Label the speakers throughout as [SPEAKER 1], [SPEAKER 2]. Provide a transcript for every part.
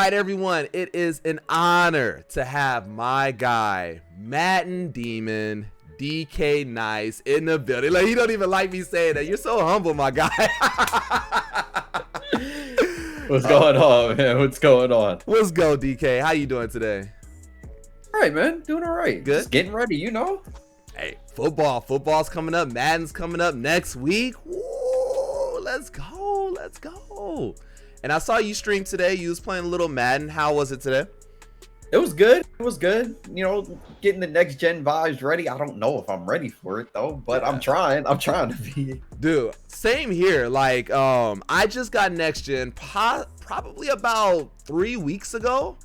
[SPEAKER 1] right, everyone, it is an honor to have my guy, Madden Demon, DK Nice, in the building. Like, he don't even like me saying that. You're so humble, my guy.
[SPEAKER 2] What's going on, man? What's going on?
[SPEAKER 1] Let's go, DK. How you doing today?
[SPEAKER 2] All right, man. Doing all right.
[SPEAKER 1] Good.
[SPEAKER 2] Just getting ready, you know?
[SPEAKER 1] Hey, football's coming up. Madden's coming up next week. Woo, let's go. Let's go. And I saw you stream today. You was playing a little Madden. How was it today?
[SPEAKER 2] It was good. It was good. You know, getting the next gen vibes ready. I don't know if I'm ready for it though, but yeah. I'm trying to be.
[SPEAKER 1] Dude, same here. Like, I just got next gen probably about 3 weeks ago.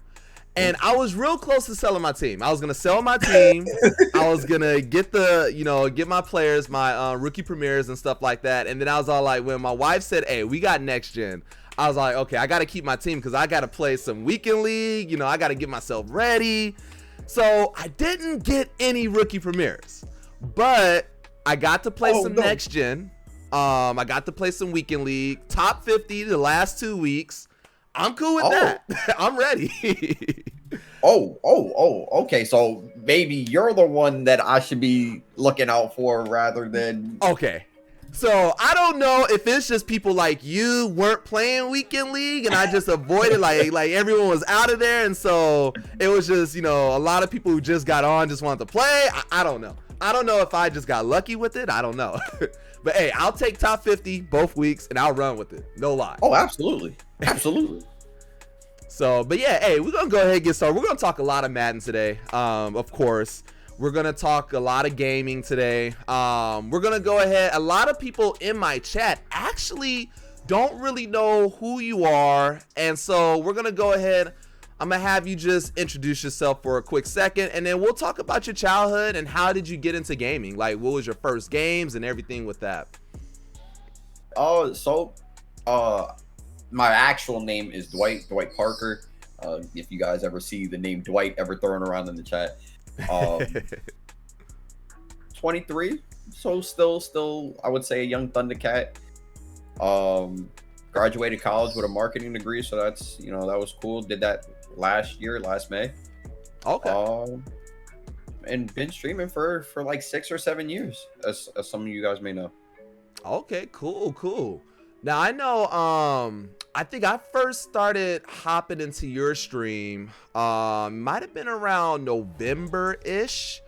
[SPEAKER 1] And I was real close to selling my team. I was gonna sell my team. I was gonna get get my players, my rookie premieres and stuff like that. And then I was all like, when my wife said, "Hey, we got next gen," I was like, okay, I got to keep my team because I got to play some weekend league. You know, I got to get myself ready. So I didn't get any rookie premieres, but I got to play some next gen. I got to play some weekend league, top 50 the last 2 weeks. I'm cool with that. I'm ready.
[SPEAKER 2] Okay. So maybe you're the one that I should be looking out for rather than.
[SPEAKER 1] Okay. So I don't know if it's just people like you weren't playing weekend league and I just avoided like everyone was out of there. And so it was just, a lot of people who just got on just wanted to play. I don't know. I don't know if I just got lucky with it. I don't know. But hey, I'll take top 50 both weeks and I'll run with it. No lie.
[SPEAKER 2] Oh, absolutely. Absolutely.
[SPEAKER 1] So, but yeah, hey, we're going to go ahead and get started. We're going to talk a lot of Madden today. Of course. We're going to talk a lot of gaming today. We're going to go ahead. A lot of people in my chat actually don't really know who you are. And so we're going to go ahead. I'm going to have you just introduce yourself for a quick second. And then we'll talk about your childhood and how did you get into gaming? Like, what was your first games and everything with that?
[SPEAKER 2] My actual name is Dwight Parker. If you guys ever see the name Dwight ever thrown around in the chat. 23, so still I would say a young Thundercat. Graduated college with a marketing degree, so that's that was cool. Did that last May.
[SPEAKER 1] Okay.
[SPEAKER 2] And been streaming for like 6 or 7 years, as some of you guys may know.
[SPEAKER 1] Okay, cool. Now I know I think I first started hopping into your stream might have been around November-ish.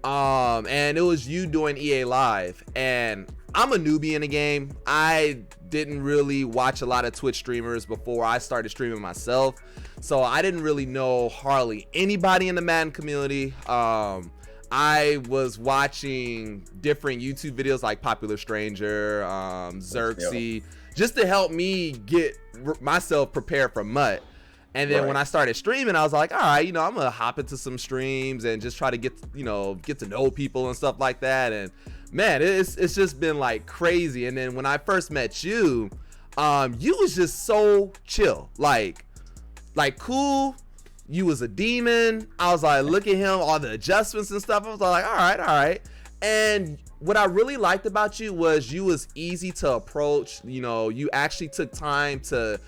[SPEAKER 1] And it was you doing EA Live. And I'm a newbie in the game. I didn't really watch a lot of Twitch streamers before I started streaming myself. So I didn't really know hardly anybody in the Madden community. I was watching different YouTube videos like Popular Stranger, Xerxes, just to help me get myself prepared for MUT. And then when I started streaming, I was like, all right, I'm going to hop into some streams and just try to get to know people and stuff like that. And man, it's just been like crazy. And then when I first met you, you was just so chill, like cool. You was a demon. I was like, look at him, all the adjustments and stuff. I was like, all right. And what I really liked about you was you was easy to approach. You actually took time to,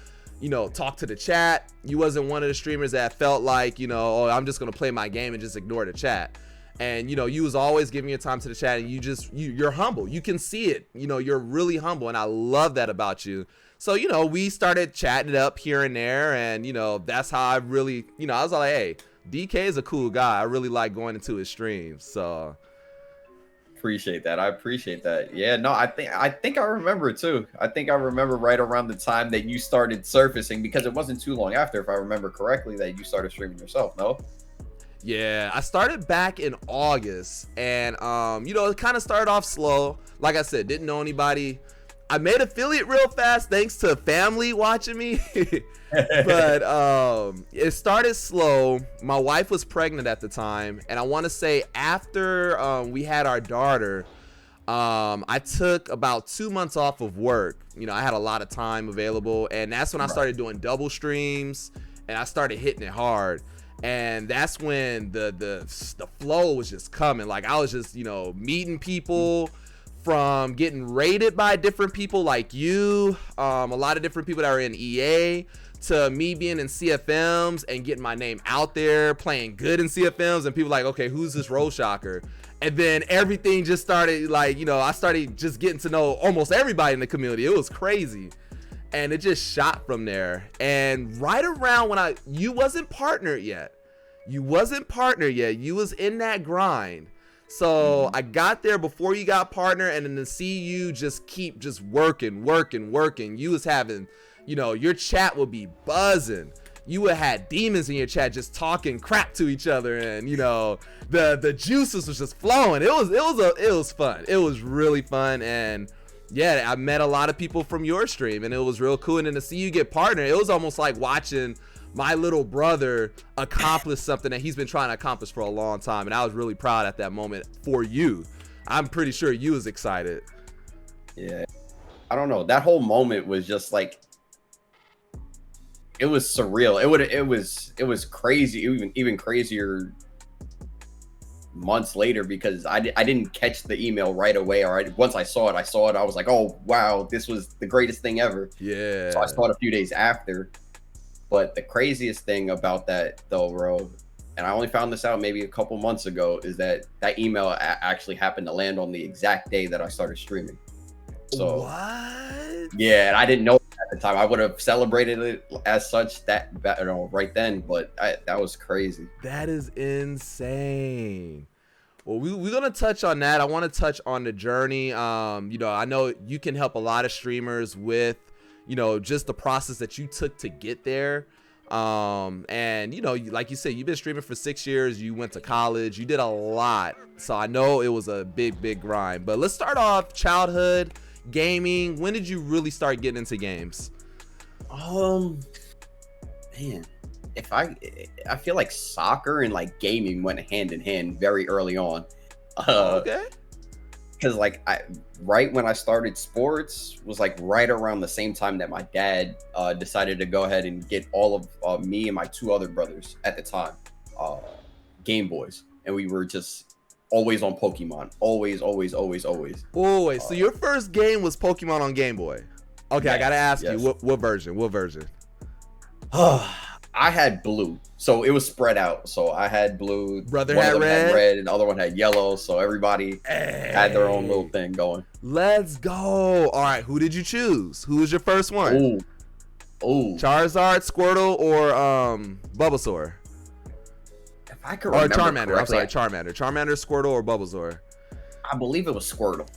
[SPEAKER 1] talk to the chat. You wasn't one of the streamers that felt like, I'm just going to play my game and just ignore the chat. And, you was always giving your time to the chat, and you're humble. You can see it. You're really humble. And I love that about you. So, we started chatting it up here and there, and, that's how I really, I was like, hey, DK is a cool guy. I really like going into his streams. So
[SPEAKER 2] appreciate that. I appreciate that. Yeah, no, I think I remember too. I think I remember right around the time that you started surfacing, because it wasn't too long after, if I remember correctly, that you started streaming yourself, no?
[SPEAKER 1] Yeah, I started back in August, and it kind of started off slow. Like I said, didn't know anybody. I made affiliate real fast thanks to family watching me. But it started slow. My wife was pregnant at the time, and I want to say after we had our daughter, I took about 2 months off of work. I had a lot of time available, and that's when I started doing double streams, and I started hitting it hard. And that's when the flow was just coming. Like, I was just meeting people, from getting rated by different people like you, a lot of different people that are in EA, to me being in CFMs and getting my name out there, playing good in CFMs, and people like, okay, who's this Road Shocker? And then everything just started, like, you know, I started just getting to know almost everybody in the community. It was crazy. And it just shot from there. And right around when you wasn't partnered yet. You wasn't partnered yet. You was in that grind. So I got there before you got partnered, and then to see you just keep just working. You was having, you know, your chat would be buzzing. You would have demons in your chat just talking crap to each other, and you know the juices was just flowing. It was fun. It was really fun, and yeah, I met a lot of people from your stream, and it was real cool. And then to see you get partnered, it was almost like watching my little brother accomplish something that he's been trying to accomplish for a long time, and I was really proud at that moment for you. I'm pretty sure you was excited.
[SPEAKER 2] Yeah, I don't know. That whole moment was just like, it was surreal. It was crazy, even crazier months later, because I didn't catch the email right away, or once I saw it, I was like, oh wow, this was the greatest thing ever.
[SPEAKER 1] Yeah.
[SPEAKER 2] So I saw it a few days after. But the craziest thing about that though, bro, and I only found this out maybe a couple months ago, is that email actually happened to land on the exact day that I started streaming. So
[SPEAKER 1] what?
[SPEAKER 2] Yeah, and I didn't know at the time. I would have celebrated it as such that, you know, right then, but that was crazy.
[SPEAKER 1] That is insane. Well, we're gonna touch on that. I want to touch on the journey. You know, I know you can help a lot of streamers with, you know, just the process that you took to get there. And you know, like you said, you've been streaming for 6 years. You went to college. You did a lot. So I know it was a big grind. But let's start off childhood gaming. When did you really start getting into games?
[SPEAKER 2] Man, I feel like soccer and like gaming went hand in hand very early on.
[SPEAKER 1] Okay.
[SPEAKER 2] Because like right when I started sports was like right around the same time that my dad decided to go ahead and get all of me and my 2 other brothers at the time Game Boys, and we were just always on Pokemon, always.
[SPEAKER 1] So your first game was Pokemon on Game Boy. Okay, yes, I gotta ask you, what version?
[SPEAKER 2] I had blue, so it was spread out. So I had blue.
[SPEAKER 1] Brother had red,
[SPEAKER 2] and the other one had yellow. So everybody had their own little thing going.
[SPEAKER 1] Let's go. All right, who did you choose? Who was your first one?
[SPEAKER 2] Ooh.
[SPEAKER 1] Charizard, Squirtle, or Bulbasaur?
[SPEAKER 2] If I could remember
[SPEAKER 1] Charmander. I'm sorry, Charmander, Squirtle, or Bulbasaur?
[SPEAKER 2] I believe it was Squirtle.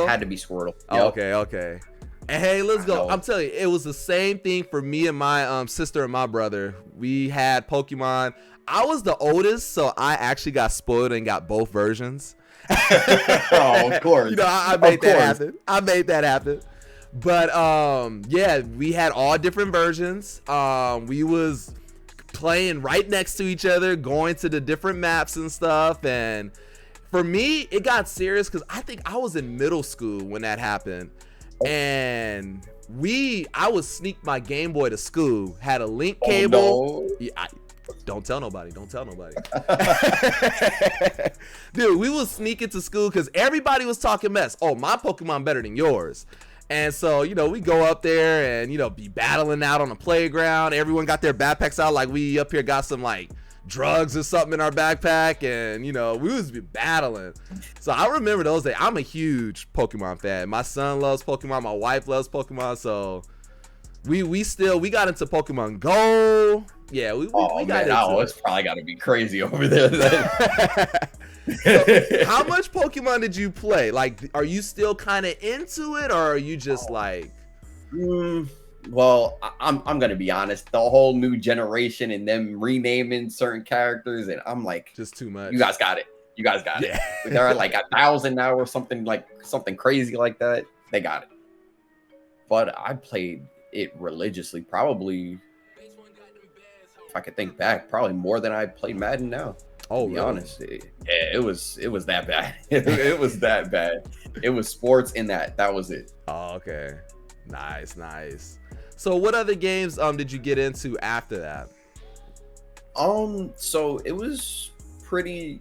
[SPEAKER 1] It
[SPEAKER 2] had to be Squirtle. Yep.
[SPEAKER 1] Okay. And hey, let's go. I'm telling you, it was the same thing for me and my sister and my brother. We had Pokemon. I was the oldest, so I actually got spoiled and got both versions.
[SPEAKER 2] Oh, of course.
[SPEAKER 1] You know, I made that happen. But yeah, we had all different versions. We was playing right next to each other, going to the different maps and stuff. And for me, it got serious because I think I was in middle school when that happened. And I would sneak my Game Boy to school, had a link cable.
[SPEAKER 2] No.
[SPEAKER 1] Yeah, don't tell nobody. Dude, we would sneak into school because everybody was talking mess. Oh, my Pokemon better than yours. And so, you know, we go up there and, you know, be battling out on the playground. Everyone got their backpacks out like we up here got some like drugs or something in our backpack, and you know, we was battling. So I remember those days. I'm a huge Pokemon fan. My son loves Pokemon, my wife loves Pokemon, so we got into Pokemon Go. Yeah, we got into
[SPEAKER 2] it's probably got to be crazy over there then.
[SPEAKER 1] So, how much Pokemon did you play? Like, are you still kind of into it, or are you just like
[SPEAKER 2] well, I'm gonna be honest, the whole new generation and them renaming certain characters, and I'm like,
[SPEAKER 1] just too much.
[SPEAKER 2] You guys got it.
[SPEAKER 1] Yeah.
[SPEAKER 2] They're like 1,000 now or something crazy like that. They got it. But I played it religiously, probably, if I could think back, probably more than I played Madden now.
[SPEAKER 1] Oh,
[SPEAKER 2] to be honest, it was that bad. It was that bad. It was sports in that was it.
[SPEAKER 1] Oh, okay. Nice. So what other games did you get into after that?
[SPEAKER 2] So it was pretty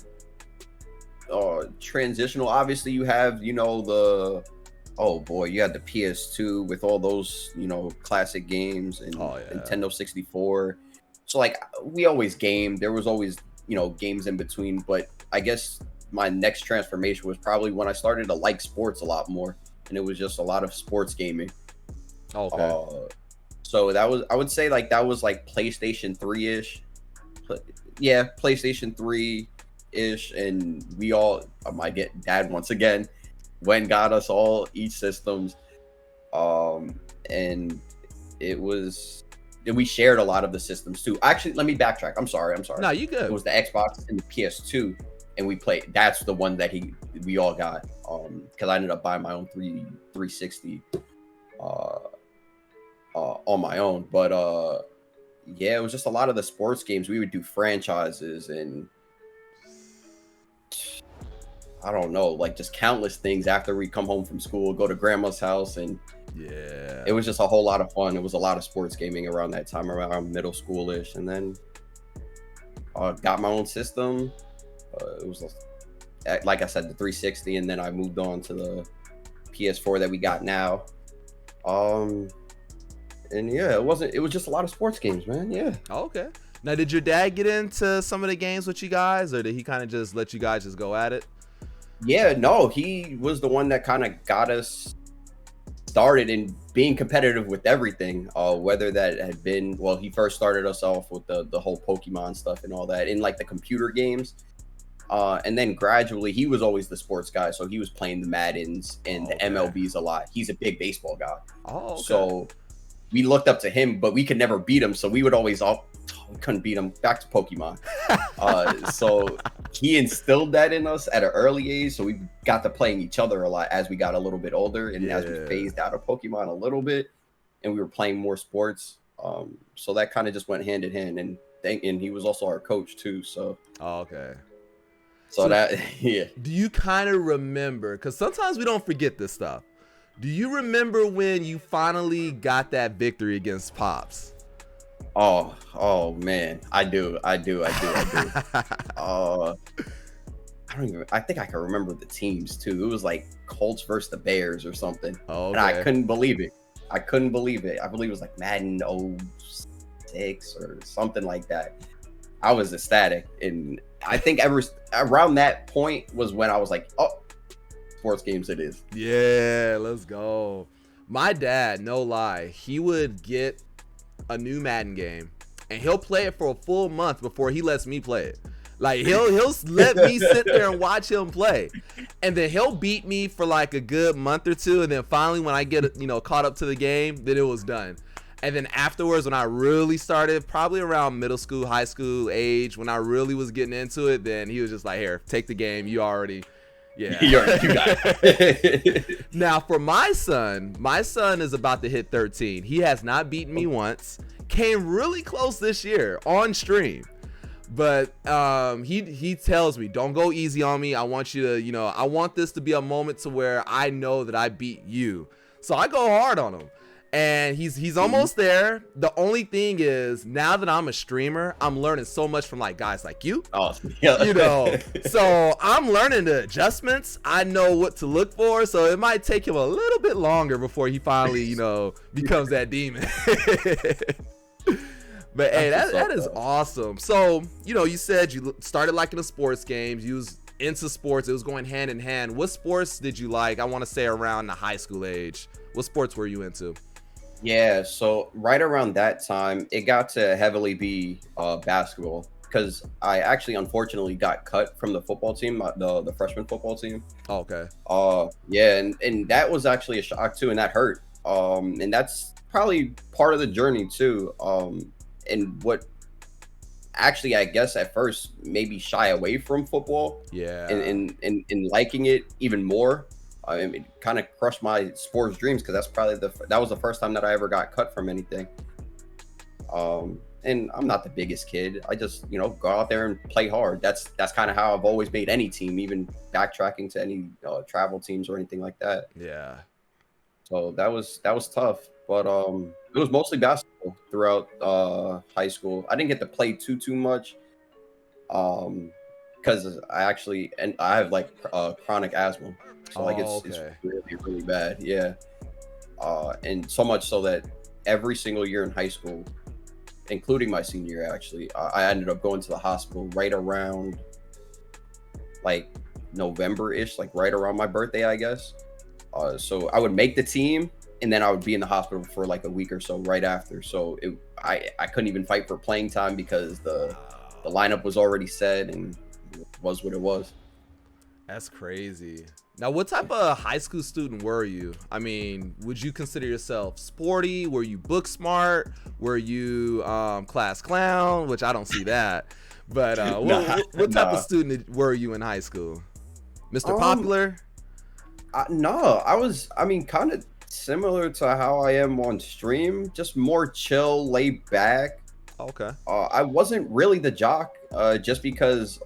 [SPEAKER 2] transitional. Obviously you have, you know, Oh boy, you had the PS2 with all those, classic games, and
[SPEAKER 1] Oh yeah.
[SPEAKER 2] Nintendo 64. So like we always gamed. There was always, games in between, but I guess my next transformation was probably when I started to like sports a lot more, and it was just a lot of sports gaming.
[SPEAKER 1] Okay.
[SPEAKER 2] Uh so that was, I would say, like that was like PlayStation 3-ish. Yeah, PlayStation 3-ish, and we all, my dad once again went and got us all each systems. And it was, and we shared a lot of the systems too. Actually, let me backtrack. I'm sorry.
[SPEAKER 1] No, you
[SPEAKER 2] It
[SPEAKER 1] good.
[SPEAKER 2] was the Xbox and the PS2, and we played. That's the one that we all got. Because I ended up buying my own 360 uh on my own. But yeah, it was just a lot of the sports games. We would do franchises, and I don't know, like just countless things after we come home from school, go to grandma's house, and
[SPEAKER 1] Yeah.
[SPEAKER 2] it was just a whole lot of fun. It was a lot of sports gaming around that time, around middle schoolish, and then got my own system. It was like I said, the 360, and then I moved on to the PS4 that we got now. And yeah, it was just a lot of sports games, man. Yeah.
[SPEAKER 1] Okay. Now, did your dad get into some of the games with you guys, or did he kind of just let you guys just go at it?
[SPEAKER 2] Yeah, no, he was the one that kind of got us started in being competitive with everything. Whether that had been, well, he first started us off with the whole Pokemon stuff and all that in like the computer games. And then gradually he was always the sports guy, so he was playing the Maddens and the MLBs a lot. He's a big baseball guy.
[SPEAKER 1] Oh, okay.
[SPEAKER 2] So we looked up to him, but we could never beat him, so we would always we couldn't beat him. Back to Pokemon. So he instilled that in us at an early age, so we got to playing each other a lot as we got a little bit older, and as we phased out of Pokemon a little bit and we were playing more sports. So that kind of just went hand in hand, and he was also our coach too, so
[SPEAKER 1] okay.
[SPEAKER 2] So that, yeah.
[SPEAKER 1] Do you kind of remember, because sometimes we don't forget this stuff, do you remember when you finally got that victory against Pops?
[SPEAKER 2] Oh man, I do. I think I can remember the teams too. It was like Colts versus the Bears or something.
[SPEAKER 1] Oh, okay.
[SPEAKER 2] And I couldn't believe it. I believe it was like Madden 06 or something like that. I was ecstatic, and I think around that point was when I was like, oh, sports games it is.
[SPEAKER 1] Yeah, let's go. My dad, no lie, he would get a new Madden game and he'll play it for a full month before he lets me play it. Like he'll let me sit there and watch him play, and then he'll beat me for like a good month or two, and then finally when I get caught up to the game, then it was done. And then afterwards, when I really started, probably around middle school, high school age, when I really was getting into it, then he was just like, here, take the game. You already, yeah.
[SPEAKER 2] You got it.
[SPEAKER 1] Now, for my son is about to hit 13. He has not beaten me once. Came really close this year on stream. But he tells me, don't go easy on me. I want you to, I want this to be a moment to where I know that I beat you. So I go hard on him. And he's almost there. The only thing is, now that I'm a streamer, I'm learning so much from like guys like you.
[SPEAKER 2] Oh, yeah.
[SPEAKER 1] So I'm learning the adjustments. I know what to look for. So it might take him a little bit longer before he finally, becomes that demon. But hey, that is awesome. So, you said you started liking the sports games. You was into sports. It was going hand in hand. What sports did you like? I want to say around the high school age. What sports were you into?
[SPEAKER 2] Yeah, so right around that time, it got to heavily be basketball, because I actually unfortunately got cut from the football team, the freshman football team.
[SPEAKER 1] Oh, okay.
[SPEAKER 2] Yeah, and that was actually a shock too, and that hurt. And that's probably part of the journey too. And what actually, I guess at first maybe shy away from football.
[SPEAKER 1] Yeah.
[SPEAKER 2] And liking it even more. I mean, it kind of crushed my sports dreams, because that's probably that was the first time that I ever got cut from anything. And I'm not the biggest kid. I just, go out there and play hard. That's kind of how I've always made any team, even backtracking to any travel teams or anything like that.
[SPEAKER 1] Yeah.
[SPEAKER 2] So that was tough, but it was mostly basketball throughout high school. I didn't get to play too much, because I have like chronic asthma. So like
[SPEAKER 1] Oh,
[SPEAKER 2] it's
[SPEAKER 1] okay.
[SPEAKER 2] really really bad. Yeah. And so much so that every single year in high school, including my senior year, actually, I ended up going to the hospital right around like November-ish, like right around my birthday, I guess. So I would make the team, and then I would be in the hospital for like a week or so right after. So I couldn't even fight for playing time because the
[SPEAKER 1] Wow.
[SPEAKER 2] lineup was already set and it was what it was.
[SPEAKER 1] That's crazy. Now, what type of high school student were you? I mean, would you consider yourself sporty? Were you book smart? Were you class clown? Which I don't see that. But
[SPEAKER 2] Nah,
[SPEAKER 1] what type of
[SPEAKER 2] nah.
[SPEAKER 1] student were you in high school? Mr.
[SPEAKER 2] Um,
[SPEAKER 1] Popular?
[SPEAKER 2] no, I was. I mean, kind of similar to how I am on stream, just more chill, laid back.
[SPEAKER 1] Okay.
[SPEAKER 2] I wasn't really the jock, just because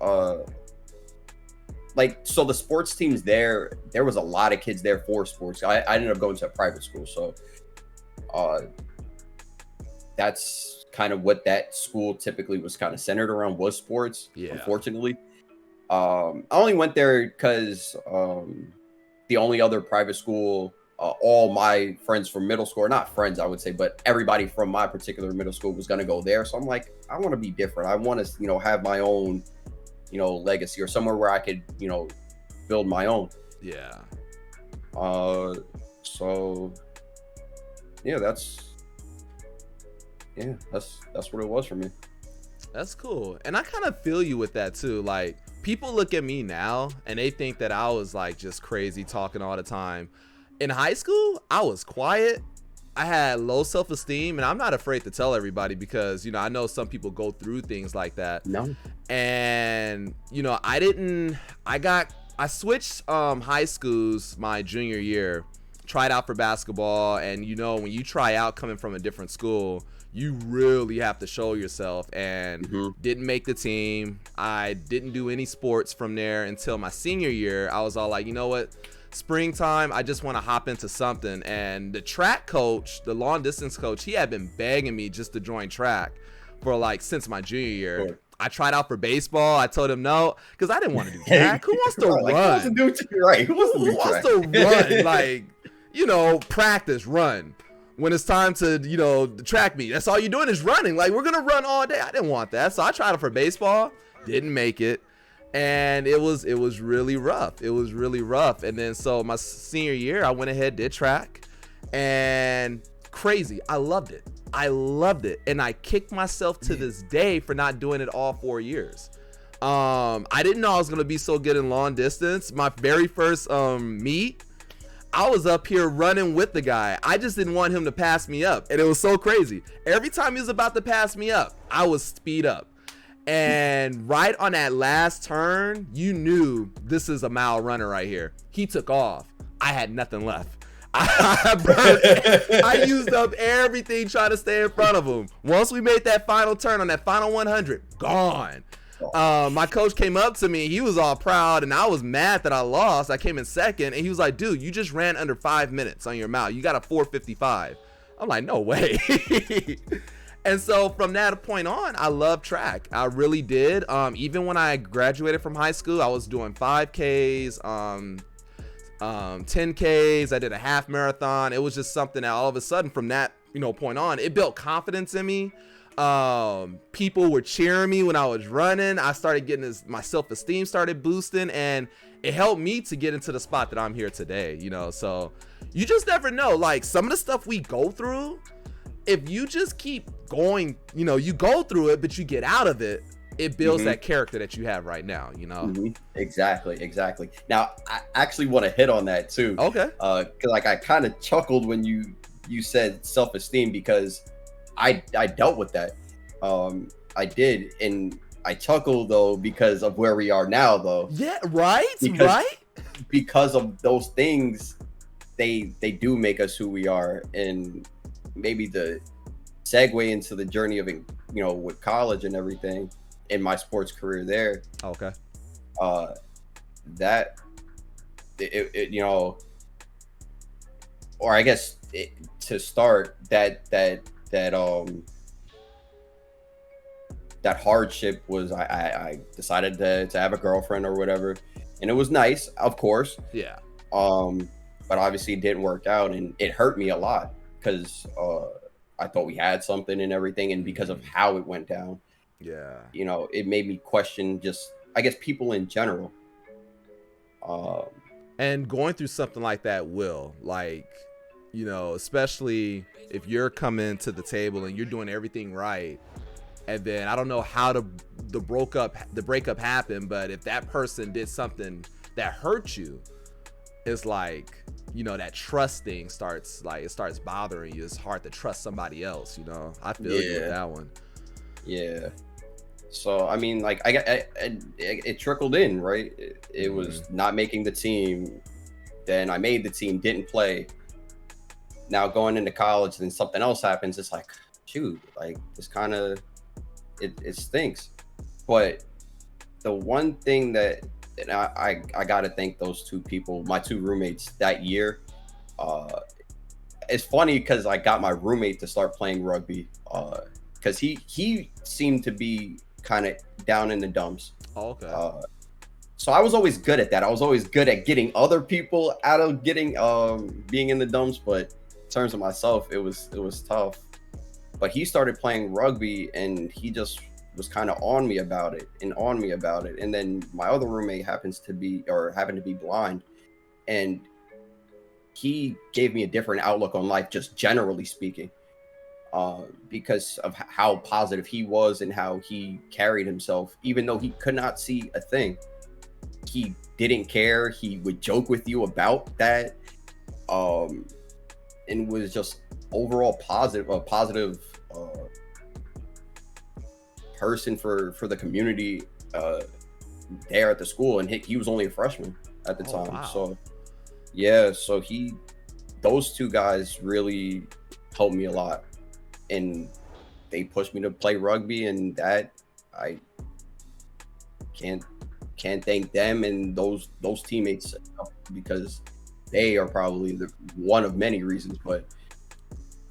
[SPEAKER 2] like so the sports teams there was a lot of kids there for sports. I ended up going to a private school, so uh that's kind of what that school typically was kind of centered around, was sports,
[SPEAKER 1] Yeah.
[SPEAKER 2] unfortunately. I only went there because the only other private school, all my friends from middle school, or not friends I would say, but everybody from my particular middle school was going to go there. So I'm like, I want to be different. I want to have my own legacy, or somewhere where I could build my own.
[SPEAKER 1] Yeah.
[SPEAKER 2] So yeah, that's what it was for me.
[SPEAKER 1] That's cool. And I kind of feel you with that too. Like, people look at me now and they think that I was like just crazy talking all the time. In high school, I was quiet. I had low self-esteem, and I'm not afraid to tell everybody because, I know some people go through things like that.
[SPEAKER 2] No.
[SPEAKER 1] And, I switched high schools my junior year, tried out for basketball. And, when you try out coming from a different school, you really have to show yourself, and didn't make the team. I didn't do any sports from there until my senior year. I was all like, you know what? Springtime, I just want to hop into something. And the track coach, the long distance coach, he had been begging me just to join track for like since my junior year.
[SPEAKER 2] Sure.
[SPEAKER 1] I tried out for baseball. I told him no because I didn't want to do track. Who wants to run?
[SPEAKER 2] Like, who wants to do right? Who wants to do
[SPEAKER 1] wants
[SPEAKER 2] track?
[SPEAKER 1] to run? Like, practice, run. When it's time to, track meet, that's all you're doing is running. Like, we're gonna run all day. I didn't want that, so I tried it for baseball. Didn't make it, and it was really rough. It was really rough. And then so my senior year, I went ahead, did track, and crazy. I loved it. And I kicked myself to this day for not doing it all 4 years. I didn't know I was gonna be so good in long distance. My very first meet, I was up here running with the guy. I just didn't want him to pass me up. And it was so crazy. Every time he was about to pass me up, I would speed up. And right on that last turn, you knew this is a mile runner right here. He took off. I had nothing left. I used up everything trying to stay in front of him. Once we made that final turn on that final 100, gone. My coach came up to me. He was all proud, and I was mad that I lost. I came in second, and he was like, dude, you just ran under 5 minutes on your mile. You got a 4:55. I'm like, no way. And so from that point on, I loved track. I really did. Even when I graduated from high school, I was doing 5Ks, 10Ks. I did a half marathon. It was just something that all of a sudden from that point on, it built confidence in me. People were cheering me when I was running. I started getting my self-esteem started boosting, and it helped me to get into the spot that I'm here today. So you just never know. Like, some of the stuff we go through, if you just keep going, you go through it, but you get out of it, it builds that character that you have right now.
[SPEAKER 2] Exactly. Now, I actually want to hit on that too.
[SPEAKER 1] Okay.
[SPEAKER 2] Because like I kind of chuckled when you said self-esteem, because I dealt with that. I did, and I chuckle though because of where we are now, though.
[SPEAKER 1] Yeah, right.
[SPEAKER 2] Because of those things, they do make us who we are. And maybe the segue into the journey of with college and everything in my sports career there.
[SPEAKER 1] Okay.
[SPEAKER 2] That or I guess to start that hardship was I decided to have a girlfriend or whatever, and it was nice, of course.
[SPEAKER 1] Yeah.
[SPEAKER 2] But obviously it didn't work out, and it hurt me a lot because I thought we had something and everything, and because of how it went down,
[SPEAKER 1] Yeah.
[SPEAKER 2] you know, it made me question just, I guess, people in general. Um,
[SPEAKER 1] And going through something like that will, like, you know, especially if you're coming to the table and you're doing everything right, and then I don't know how the breakup happened, but if that person did something that hurt you, it's like, you know, that trust thing starts, like, it starts bothering you. It's hard to trust somebody else, you know. I feel you with
[SPEAKER 2] yeah,
[SPEAKER 1] that one.
[SPEAKER 2] yeah. So I mean, like, it trickled in, right? It
[SPEAKER 1] Hmm.
[SPEAKER 2] was not making the team. Then I made the team, didn't play. Now going into college, then something else happens. It's like, shoot, like this kind of it stinks. But the one thing that, and I gotta thank those two people, my two roommates that year. Uh, it's funny because I got my roommate to start playing rugby. Because he seemed to be kind of down in the dumps.
[SPEAKER 1] Oh, okay.
[SPEAKER 2] Uh, so I was always good at that. I was always good at getting other people out of getting being in the dumps. But in terms of myself, it was tough. But he started playing rugby, and he just was kind of on me about it and on me about it. And then my other roommate happened to be blind, and he gave me a different outlook on life, just generally speaking, because of how positive he was and how he carried himself, even though he could not see a thing. He didn't care. He would joke with you about that, um, and was just overall positive, a positive person for the community there at the school. And he was only a freshman at the
[SPEAKER 1] Oh,
[SPEAKER 2] time,
[SPEAKER 1] wow.
[SPEAKER 2] so yeah. So those two guys really helped me a lot, and they pushed me to play rugby, and that I can't can't thank them and those teammates enough, because they are probably the one of many reasons, but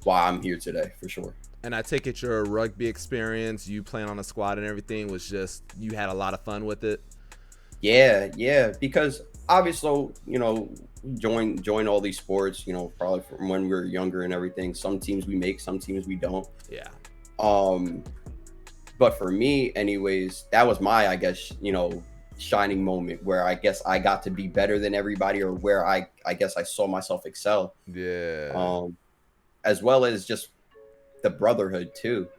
[SPEAKER 2] why I'm here today for sure.
[SPEAKER 1] And I take it your rugby experience, you playing on a squad and everything, was just, you had a lot of fun with it.
[SPEAKER 2] Yeah, yeah, because obviously, you know, join all these sports, you know, probably from when we were younger and everything. Some teams we make, some teams we don't.
[SPEAKER 1] Yeah.
[SPEAKER 2] Um, but for me, anyways, that was my, I guess, you know, shining moment where I guess I got to be better than everybody, or where I guess I saw myself excel.
[SPEAKER 1] Yeah.
[SPEAKER 2] Um, as well as just the brotherhood too.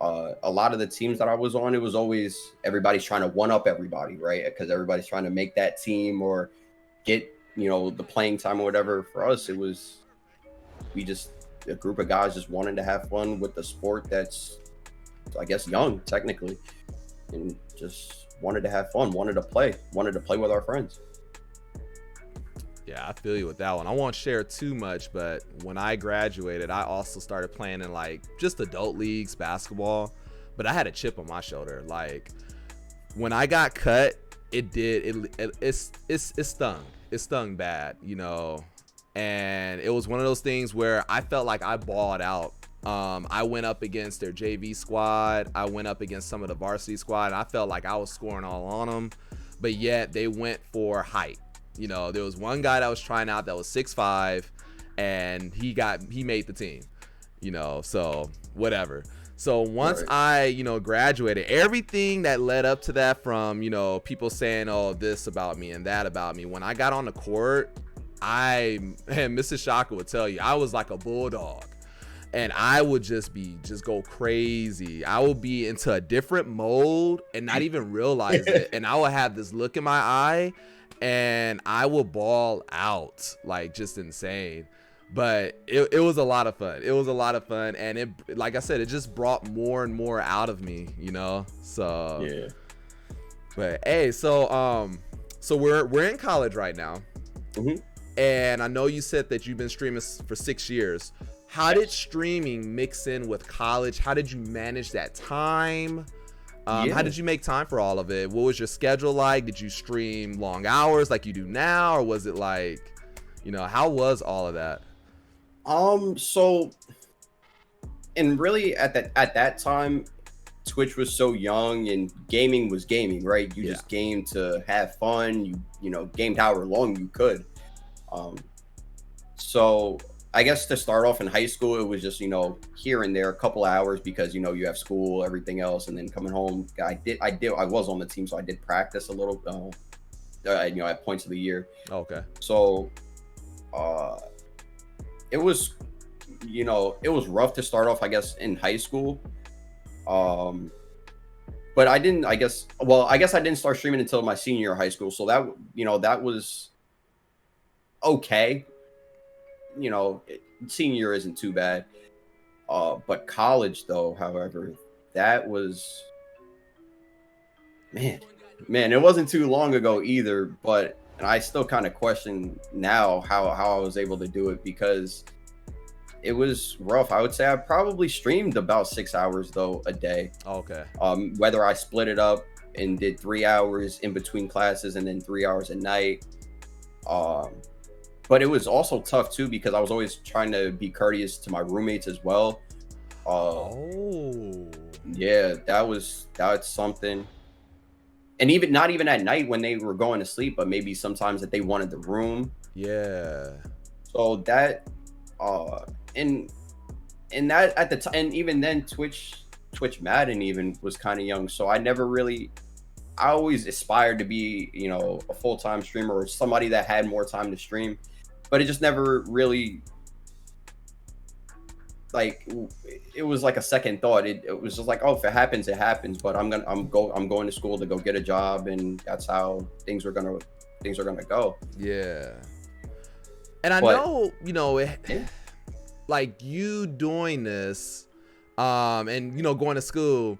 [SPEAKER 2] A lot of the teams that I was on, it was always everybody's trying to one up everybody, right? Because everybody's trying to make that team or get, you know, the playing time or whatever. For us, it was, we just, a group of guys just wanted to have fun with the sport that's, I guess, young technically, and just wanted to have fun, wanted to play with our friends.
[SPEAKER 1] Yeah, I feel you with that one. I won't share too much, but when I graduated, I also started playing in, like, just adult leagues basketball. But I had a chip on my shoulder. Like, when I got cut, it stung. It stung bad, you know. And it was one of those things where I felt like I balled out. I went up against their JV squad. I went up against some of the varsity squad, and I felt like I was scoring all on them. But yet they went for height. You know, there was one guy that was trying out that was 6'5", and he made the team. You know, so whatever. So once
[SPEAKER 2] Right.
[SPEAKER 1] I, you know, graduated, everything that led up to that, from, you know, people saying, oh, this about me and that about me, when I got on the court, and Mrs. Shaka would tell you, I was like a bulldog. And I would just go crazy. I would be into a different mode and not even realize it. And I would have this look in my eye, and I would ball out, like, just insane. But it was a lot of fun. It was a lot of fun, and it, like I said, it just brought more and more out of me, you know. So
[SPEAKER 2] Yeah.
[SPEAKER 1] but hey, so we're in college right now,
[SPEAKER 2] Hmm.
[SPEAKER 1] and I know you said that you've been streaming for 6 years. How did
[SPEAKER 2] Yes.
[SPEAKER 1] streaming mix in with college? How did you manage that time? How
[SPEAKER 2] Yeah.
[SPEAKER 1] did you make time for all of it? What was your schedule like? Did you stream long hours like you do now, or was it like, you know, how was all of that?
[SPEAKER 2] So, and really at that time, Twitch was so young and gaming was gaming, right? You
[SPEAKER 1] Yeah.
[SPEAKER 2] just gamed to have fun. You know, gamed however long you could. Um, so I guess to start off in high school, it was just, here and there, a couple hours because, you have school, everything else. And then coming home, I was on the team. So I did practice a little, at points of the year.
[SPEAKER 1] Okay.
[SPEAKER 2] So, it was, it was rough to start off, I guess, in high school. But I didn't, I guess I didn't start streaming until my senior year of high school. So that was okay. Senior year isn't too bad. But college though, however, that was, man, it wasn't too long ago either, but and I still kind of question now how I was able to do it because it was rough. I would say I probably streamed about 6 hours though a day.
[SPEAKER 1] Okay.
[SPEAKER 2] Whether I split it up and did 3 hours in between classes and then 3 hours at night. But it was also tough too because I was always trying to be courteous to my roommates as well. Yeah, that's something. And even not even at night when they were going to sleep, but maybe sometimes that they wanted the room.
[SPEAKER 1] Yeah.
[SPEAKER 2] So that and that at the time, and even then Twitch Madden even was kind of young. So I always aspired to be, a full-time streamer or somebody that had more time to stream, but it just never really, like, it was like a second thought. It was just like, oh, if it happens, it happens. But I'm going to school to go get a job, and that's how things are gonna go.
[SPEAKER 1] Yeah. And I know, like you doing this, and going to school.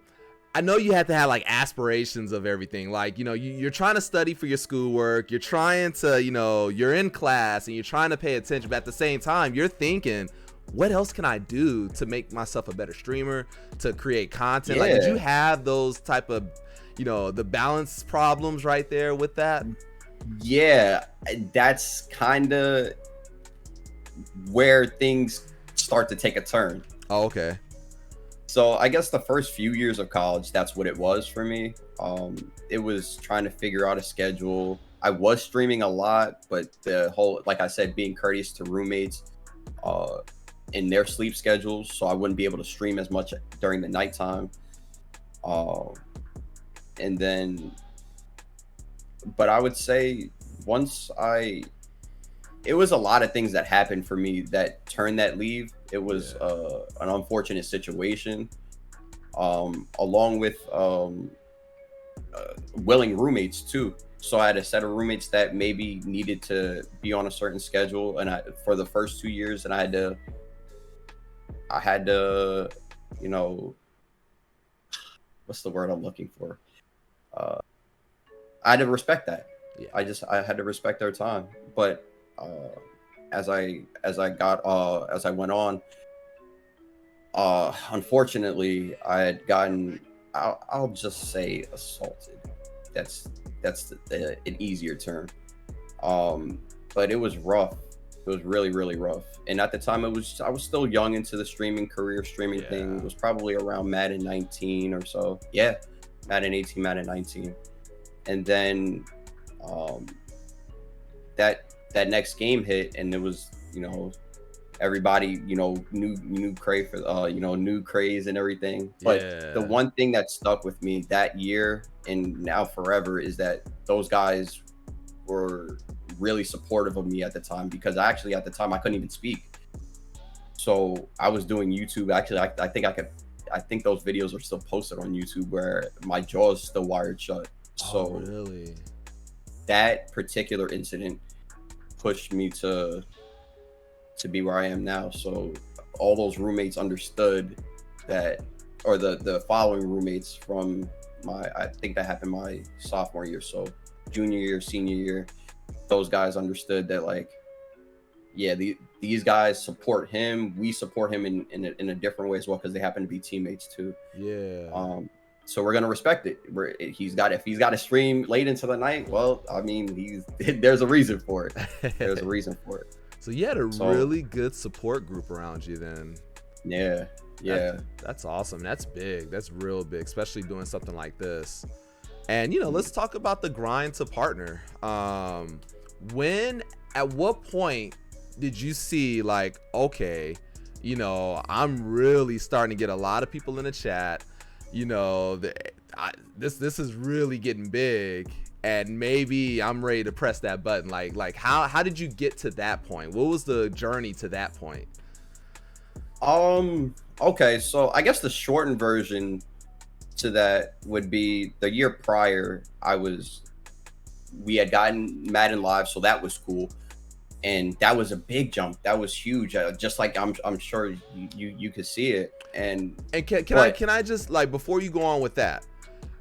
[SPEAKER 1] I know you had to have like aspirations of everything. Like, you're trying to study for your schoolwork. You're trying to, you're in class and you're trying to pay attention. But at the same time, you're thinking, what else can I do to make myself a better streamer, to create content?
[SPEAKER 2] Yeah.
[SPEAKER 1] Like, did you have those type of, the balance problems right there with that?
[SPEAKER 2] Yeah, that's kind of where things start to take a turn.
[SPEAKER 1] Oh, okay.
[SPEAKER 2] So I guess the first few years of college, that's what it was for me. It was trying to figure out a schedule. I was streaming a lot, but the whole, like I said, being courteous to roommates in their sleep schedules, so I wouldn't be able to stream as much during the nighttime. And then, but I would say it was a lot of things that happened for me that turned that leave. It was an unfortunate situation, along with willing roommates too. So I had a set of roommates that maybe needed to be on a certain schedule, and for the first 2 years, and I had to, what's the word I'm looking for? I had to respect that.
[SPEAKER 1] Yeah.
[SPEAKER 2] I had to respect their time, but as I went on, unfortunately, I had gotten, I'll just say, assaulted. That's an easier term. But it was rough. It was really, really rough. And at the time, I was still young into the streaming thing. It was probably around Madden 19 or so. Yeah, Madden 18, Madden 19, and then that next game hit, and it was, everybody, new craze for, new craze and everything. But the one thing that stuck with me that year and now forever is that those guys were really supportive of me at the time, because actually at the time I couldn't even speak. So I was doing YouTube. Actually, I think those videos are still posted on YouTube where my jaw is still wired shut. So
[SPEAKER 1] really,
[SPEAKER 2] that particular incident pushed me to be where I am now. So all those roommates understood that, or the following roommates from I think that happened my sophomore year. So junior year, senior year, those guys understood that, like, yeah, these guys support him. We support him in a different way as well, because they happen to be teammates too.
[SPEAKER 1] Yeah.
[SPEAKER 2] So we're gonna respect it. If he's got to stream late into the night, well, I mean, there's a reason for it. There's a reason for it.
[SPEAKER 1] So you had a really good support group around you then.
[SPEAKER 2] Yeah.
[SPEAKER 1] That's awesome. That's big. That's real big, especially doing something like this. And let's talk about the grind to partner. When at what point did you see like, okay, you know, I'm really starting to get a lot of people in the chat, you know, this is really getting big, and maybe I'm ready to press that button. Like how did you get to that point? What was the journey to that point?
[SPEAKER 2] Okay, so I guess the shortened version to that would be the year prior. We had gotten Madden Live, so that was cool, and that was a big jump. That was huge. Just like I'm sure you could see it. And
[SPEAKER 1] can I just, like, before you go on with that,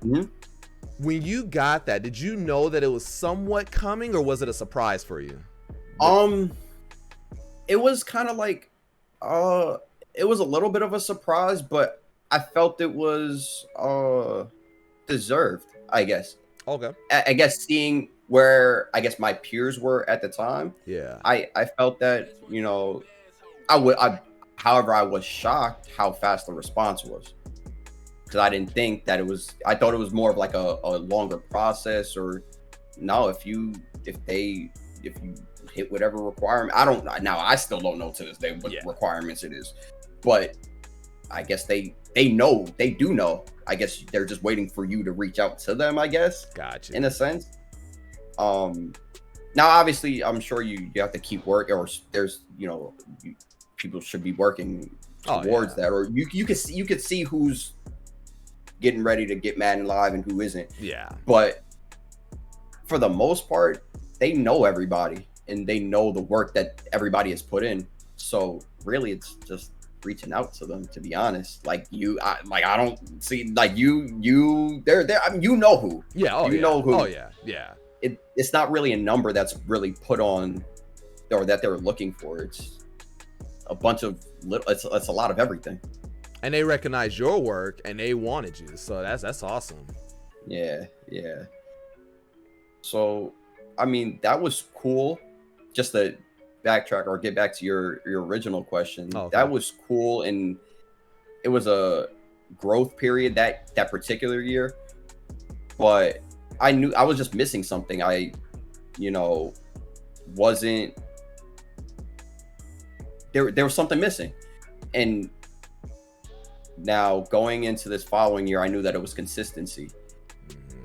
[SPEAKER 2] mm-hmm.
[SPEAKER 1] when you got that, did you know that it was somewhat coming, or was it a surprise for you?
[SPEAKER 2] It was kind of like, it was a little bit of a surprise, but I felt it was deserved, I guess.
[SPEAKER 1] Okay.
[SPEAKER 2] I guess seeing where I guess my peers were at the time.
[SPEAKER 1] Yeah.
[SPEAKER 2] I felt that, you know, however, I was shocked how fast the response was. Because I didn't think that I thought it was more of like a longer process, or no, if you hit whatever requirement, I still don't know to this day what requirements it is, but I guess they do know. I guess they're just waiting for you to reach out to them, I guess.
[SPEAKER 1] Gotcha.
[SPEAKER 2] In a sense. Now obviously I'm sure you have to keep working, or there's, you know, people should be working towards that, or you could see who's getting ready to get Madden Live and who isn't.
[SPEAKER 1] Yeah.
[SPEAKER 2] But for the most part, they know everybody and they know the work that everybody has put in. So really, it's just reaching out to them, to be honest. Like I don't see like they're I mean, you know who.
[SPEAKER 1] Yeah. Oh,
[SPEAKER 2] you know who.
[SPEAKER 1] Oh yeah. Yeah.
[SPEAKER 2] It's not really a number that's really put on, or that they're looking for. It's a bunch of it's a lot of everything.
[SPEAKER 1] And they recognize your work and they wanted you. So that's awesome.
[SPEAKER 2] Yeah. So, I mean, that was cool. Just to backtrack or get back to your original question,
[SPEAKER 1] okay.
[SPEAKER 2] That was cool, and it was a growth period that particular year. But I knew I was just missing something. I, you know, wasn't there. There was something missing, and now going into this following year, I knew that it was consistency,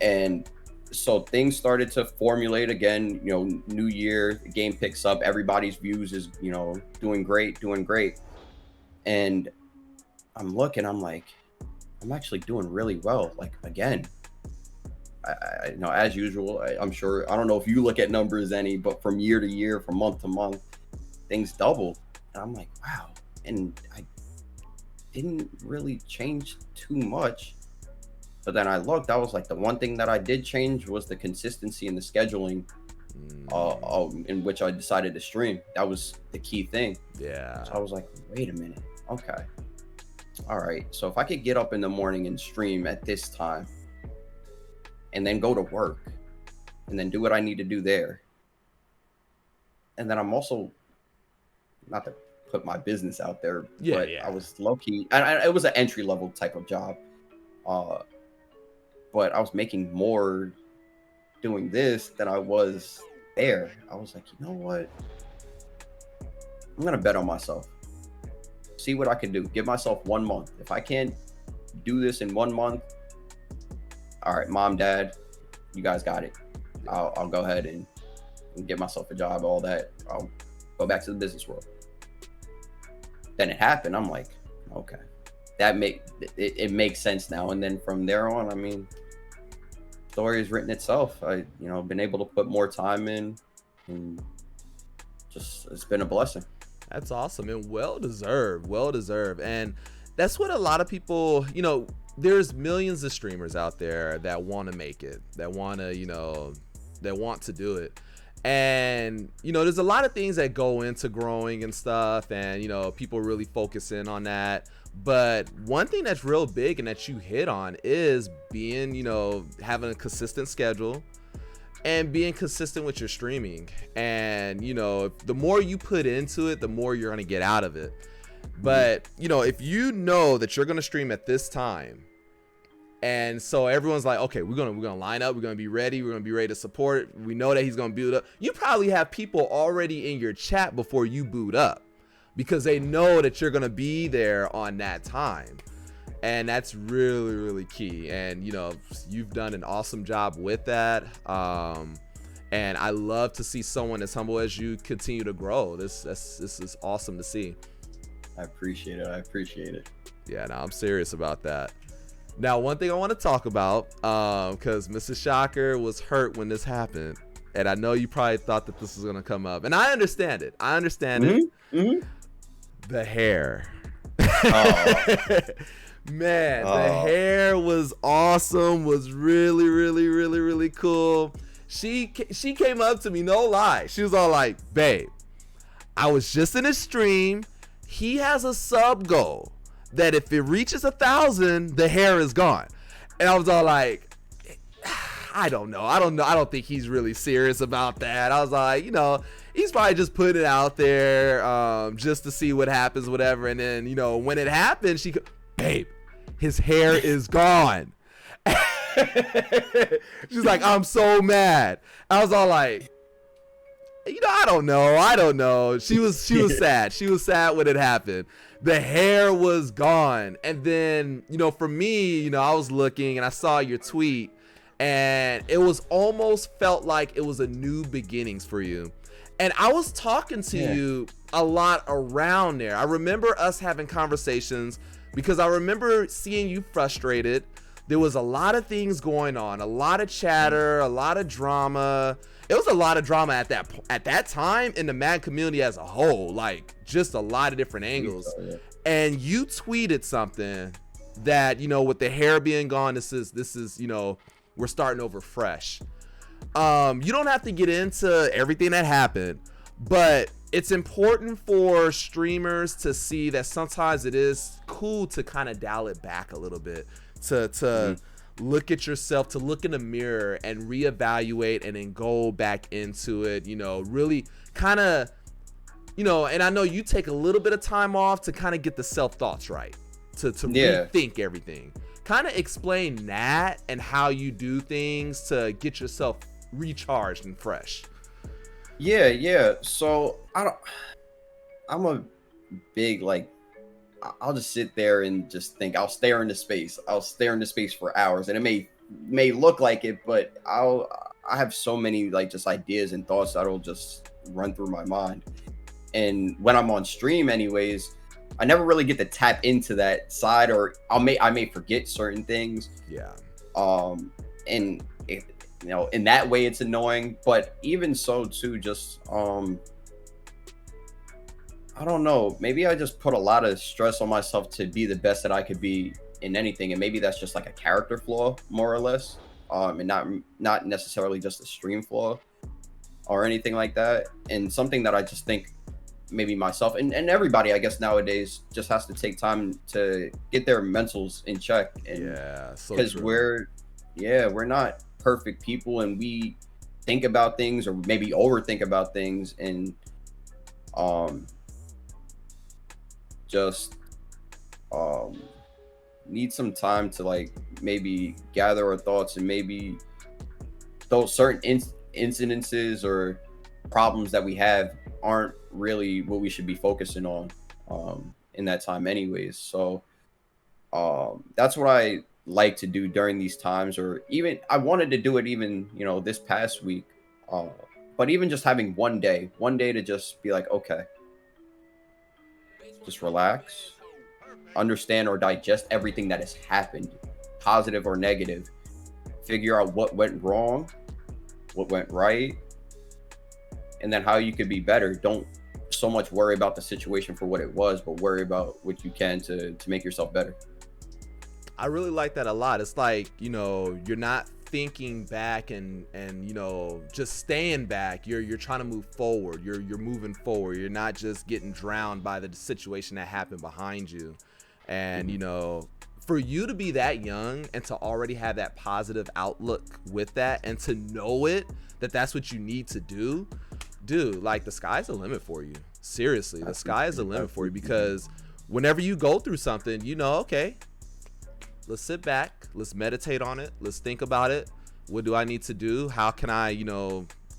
[SPEAKER 2] and so things started to formulate again. You know, new year, the game picks up, everybody's views is, you know, doing great, and I'm looking, I'm like, I'm actually doing really well. Like, again, I you know, as usual, I'm sure, I don't know if you look at numbers any, but from year to year, from month to month, things doubled, and I'm like, wow. And I didn't really change too much. But then I looked, I was like, the one thing that I did change was the consistency and the scheduling in which I decided to stream. That was the key thing.
[SPEAKER 1] Yeah.
[SPEAKER 2] So I was like, wait a minute. Okay. All right. So if I could get up in the morning and stream at this time, and then go to work, and then do what I need to do there. And then I'm also, not to put my business out there, but I was low key, and it was an entry level type of job. But I was making more doing this than I was there. I was like, you know what? I'm going to bet on myself. See what I can do. Give myself 1 month. If I can't do this in 1 month, all right, mom, dad, you guys got it. I'll go ahead and get myself a job, all that. I'll go back to the business world. Then it happened. I'm like, okay, it makes sense now. And then from there on, I mean, story has written itself. Been able to put more time in, and just, it's been a blessing.
[SPEAKER 1] That's awesome, and well deserved. And that's what a lot of people, there's millions of streamers out there that want to make it, that want to do it. And, there's a lot of things that go into growing and stuff, and, people really focus in on that. But one thing that's real big and that you hit on is being, having a consistent schedule and being consistent with your streaming. And, the more you put into it, the more you're going to get out of it. But, if you know that you're going to stream at this time And so everyone's like, okay, we're gonna line up, we're gonna be ready to support. We know that he's gonna boot up. You probably have people already in your chat before you boot up, because they know that you're gonna be there on that time. And that's really, really key. And you know, you've done an awesome job with that. And I love to see someone as humble as you continue to grow. This is awesome to see.
[SPEAKER 2] I appreciate it.
[SPEAKER 1] Yeah, no, I'm serious about that. Now, one thing I want to talk about, because Mrs. Shocker was hurt when this happened, and I know you probably thought that this was gonna come up, and I understand it.
[SPEAKER 2] Mm-hmm.
[SPEAKER 1] The hair.
[SPEAKER 2] Oh.
[SPEAKER 1] Man, the hair was awesome. Was really, really, really, really cool. She came up to me, no lie. She was all like, "Babe, I was just in a stream. He has a sub goal that if it reaches 1,000, the hair is gone." And I was all like, I don't know. I don't think he's really serious about that. I was like, you know, he's probably just putting it out there just to see what happens, whatever. And then, you know, when it happened, babe, his hair is gone. She's like, I'm so mad. I was all like, you know, I don't know. She was sad. She was sad when it happened. The hair was gone. And then, you know, for me, you know, I was looking and I saw your tweet, and it was almost felt like it was a new beginnings for you. And I was talking to you a lot around there. I remember us having conversations because I remember seeing you frustrated. There was a lot of things going on, a lot of chatter, a lot of drama. It was a lot of drama at that time in the Madden community as a whole, like just a lot of different angles. And you tweeted something that, you know, with the hair being gone, this is, you know, we're starting over fresh. You don't have to get into everything that happened, but it's important for streamers to see that sometimes it is cool to kind of dial it back a little bit, to look at yourself, to look in the mirror and reevaluate and then go back into it, you know, really kind of, you know, and I know you take a little bit of time off to kind of get the self-thoughts right, to rethink everything. Kind of explain that and how you do things to get yourself recharged and fresh.
[SPEAKER 2] Yeah. So I'm a big, like, I'll just sit there and just think. I'll stare into space for hours, and it may look like it, but I have so many, like, just ideas and thoughts that'll just run through my mind. And when I'm on stream anyways, I never really get to tap into that side, or I may forget certain things.
[SPEAKER 1] Yeah.
[SPEAKER 2] And it, you know, in that way it's annoying, but even so too, just I don't know, maybe I just put a lot of stress on myself to be the best that I could be in anything, and maybe that's just like a character flaw, more or less, and not necessarily just a stream flaw or anything like that. And something that I just think maybe myself and everybody, I guess, nowadays just has to take time to get their mentals in check. And because we're not perfect people, and we think about things, or maybe overthink about things, and just need some time to, like, maybe gather our thoughts, and maybe those certain incidences or problems that we have aren't really what we should be focusing on in that time anyways. So that's what I like to do during these times, or even I wanted to do it even, you know, this past week, but even just having one day to just be like, okay, just relax, understand or digest everything that has happened, positive or negative, figure out what went wrong, what went right, and then how you could be better. Don't so much worry about the situation for what it was, but worry about what you can to make yourself better.
[SPEAKER 1] I really like that a lot. It's like, you know, you're not thinking back and you know, just staying back. You're trying to move forward. You're moving forward. You're not just getting drowned by the situation that happened behind you. And you know, for you to be that young and to already have that positive outlook with that, and to know that's what you need to do, dude, like, the sky's the limit for you. Seriously, the sky is the limit for you, because whenever you go through something, you know, okay, let's sit back, let's meditate on it, let's think about it. What do I need to do? How can I,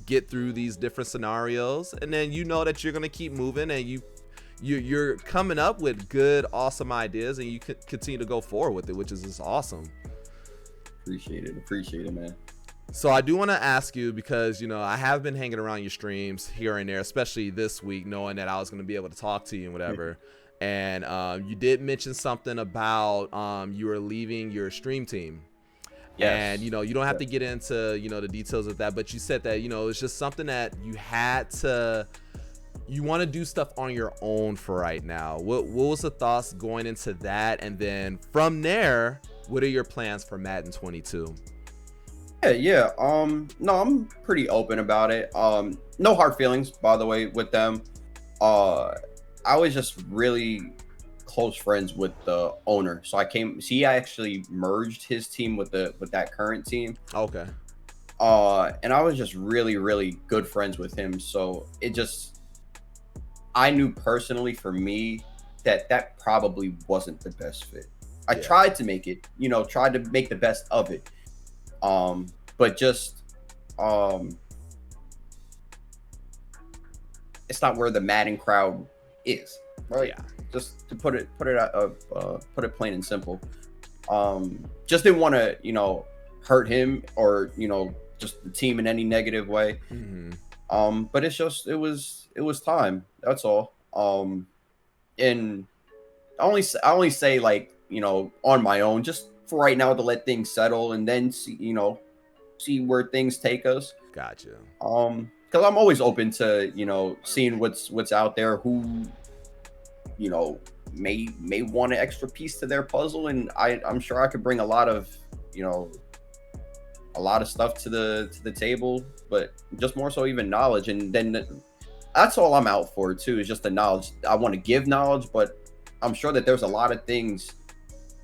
[SPEAKER 1] get through these different scenarios? And then you know that you're gonna keep moving, and you're coming up with good, awesome ideas, and you can continue to go forward with it, which is just awesome.
[SPEAKER 2] Appreciate it, man.
[SPEAKER 1] So I do want to ask you, because I have been hanging around your streams here and there, especially this week, knowing that I was going to be able to talk to you and whatever. And you did mention something about you were leaving your stream team. Yes. And you don't have to get into the details of that, but you said that it's just something that you want to do stuff on your own for right now. What was the thoughts going into that, and then from there, what are your plans for Madden 22?
[SPEAKER 2] Yeah. No, I'm pretty open about it. No hard feelings, by the way, with them. I was just really close friends with the owner, so he actually merged his team with that current team.
[SPEAKER 1] Okay.
[SPEAKER 2] And I was just really, really good friends with him. So I knew personally for me that probably wasn't the best fit. I tried to make it, tried to make the best of it. But just it's not where the Madden crowd is, right?
[SPEAKER 1] Yeah.
[SPEAKER 2] Just to put it plain and simple. Just didn't want to hurt him or just the team in any negative way.
[SPEAKER 1] Mm-hmm.
[SPEAKER 2] But it's just it was time. That's all. And I only say, like, on my own, just for right now, to let things settle and then see where things take us.
[SPEAKER 1] Gotcha.
[SPEAKER 2] Because I'm always open to seeing what's out there, who may want an extra piece to their puzzle, and I'm sure I could bring a lot of stuff to the table, but just more so even knowledge. And then that's all I'm out for too, is just the knowledge. I want to give knowledge, but I'm sure that there's a lot of things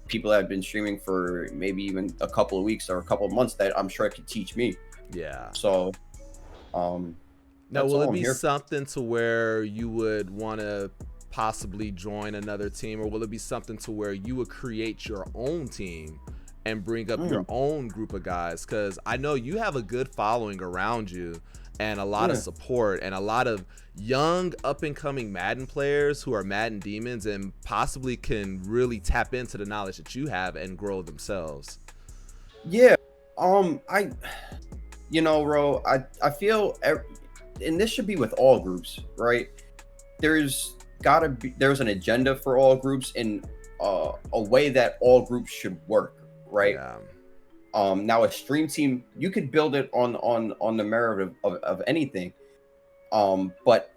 [SPEAKER 2] people that have been streaming for maybe even a couple of weeks or a couple of months that I'm sure it could teach me.
[SPEAKER 1] Yeah.
[SPEAKER 2] So
[SPEAKER 1] now, will it be something to where you would want to possibly join another team, or will it be something to where you would create your own team and bring up your own group of guys? Because I know you have a good following around you and a lot of support and a lot of young up-and-coming Madden players who are Madden Demons and possibly can really tap into the knowledge that you have and grow themselves.
[SPEAKER 2] Yeah. Ro, I feel, and this should be with all groups, right? There's an agenda for all groups and a way that all groups should work, right?
[SPEAKER 1] Yeah.
[SPEAKER 2] Now a stream team, you could build it on the merit of anything, but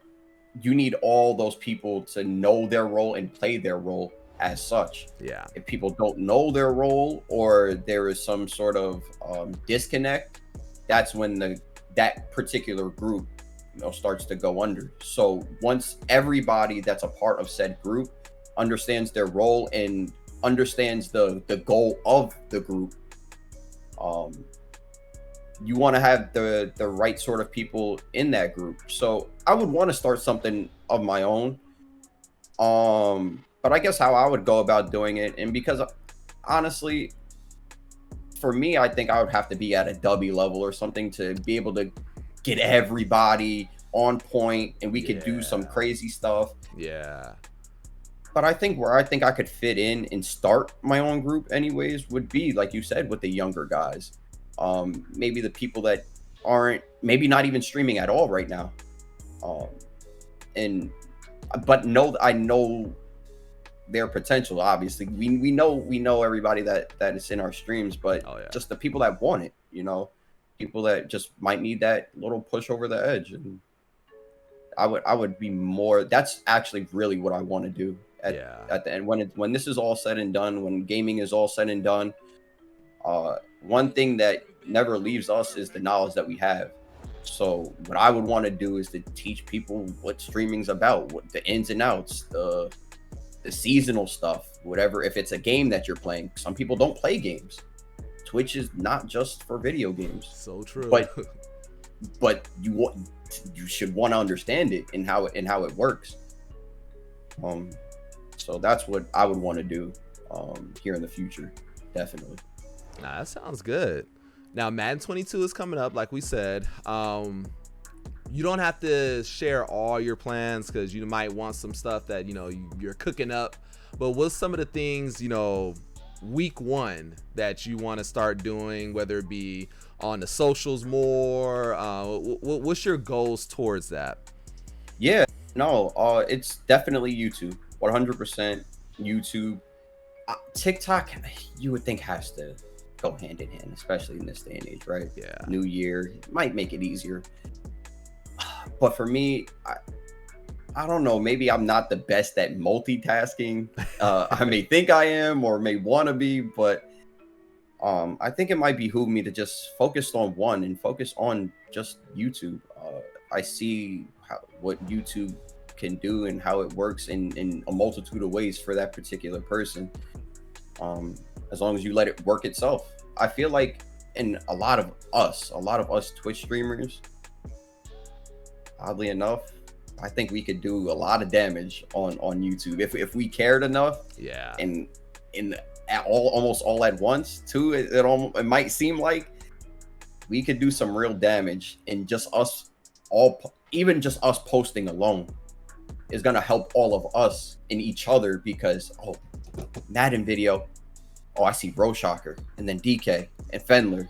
[SPEAKER 2] you need all those people to know their role and play their role as such.
[SPEAKER 1] Yeah.
[SPEAKER 2] If people don't know their role, or there is some sort of disconnect, that's when that particular group starts to go under. So once everybody that's a part of said group understands their role and understands the goal of the group, you want to have the right sort of people in that group. So I would want to start something of my own, but I guess how I would go about doing it, and because honestly for me, I think I would have to be at a W level or something to be able to get everybody on point, and we could do some crazy stuff.
[SPEAKER 1] Yeah.
[SPEAKER 2] But I think where I think I could fit in and start my own group anyways would be, like you said, with the younger guys. Maybe the people that aren't, maybe not even streaming at all right now. But I know their potential. Obviously, we know everybody that is in our streams, but just the people that want it, people that just might need that little push over the edge. And I would be more. That's actually really what I want to do at the end, when this is all said and done, when gaming is all said and done. One thing that never leaves us is the knowledge that we have. So what I would want to do is to teach people what streaming's about, what the ins and outs, the seasonal stuff, whatever. If it's a game that you're playing, some people don't play games. Twitch is not just for video games.
[SPEAKER 1] So true.
[SPEAKER 2] But you should want to understand it and how it works. So that's what I would want to do here in the future. definitely.
[SPEAKER 1] Nah, that sounds good. Now, Madden 22 is coming up, like we said. You don't have to share all your plans because you might want some stuff that, you're cooking up. But what's some of the things, week one that you want to start doing, whether it be on the socials more? What's your goals towards that?
[SPEAKER 2] Yeah, no, it's definitely YouTube, 100% YouTube. TikTok, you would think has to go hand in hand, especially in this day and age, right?
[SPEAKER 1] Yeah.
[SPEAKER 2] New year might make it easier. But for me, I don't know. Maybe I'm not the best at multitasking. I may think I am or may want to be, but I think it might behoove me to just focus on one and focus on just YouTube. I see what YouTube can do and how it works in a multitude of ways for that particular person. As long as you let it work itself. I feel like in a lot of us Twitch streamers, oddly enough, I think we could do a lot of damage on YouTube if we cared enough.
[SPEAKER 1] Yeah.
[SPEAKER 2] And almost all at once too. It might seem like we could do some real damage in just us even just us posting alone is gonna help all of us in each other because Madden video. I see Roshocker and then DK and Fendler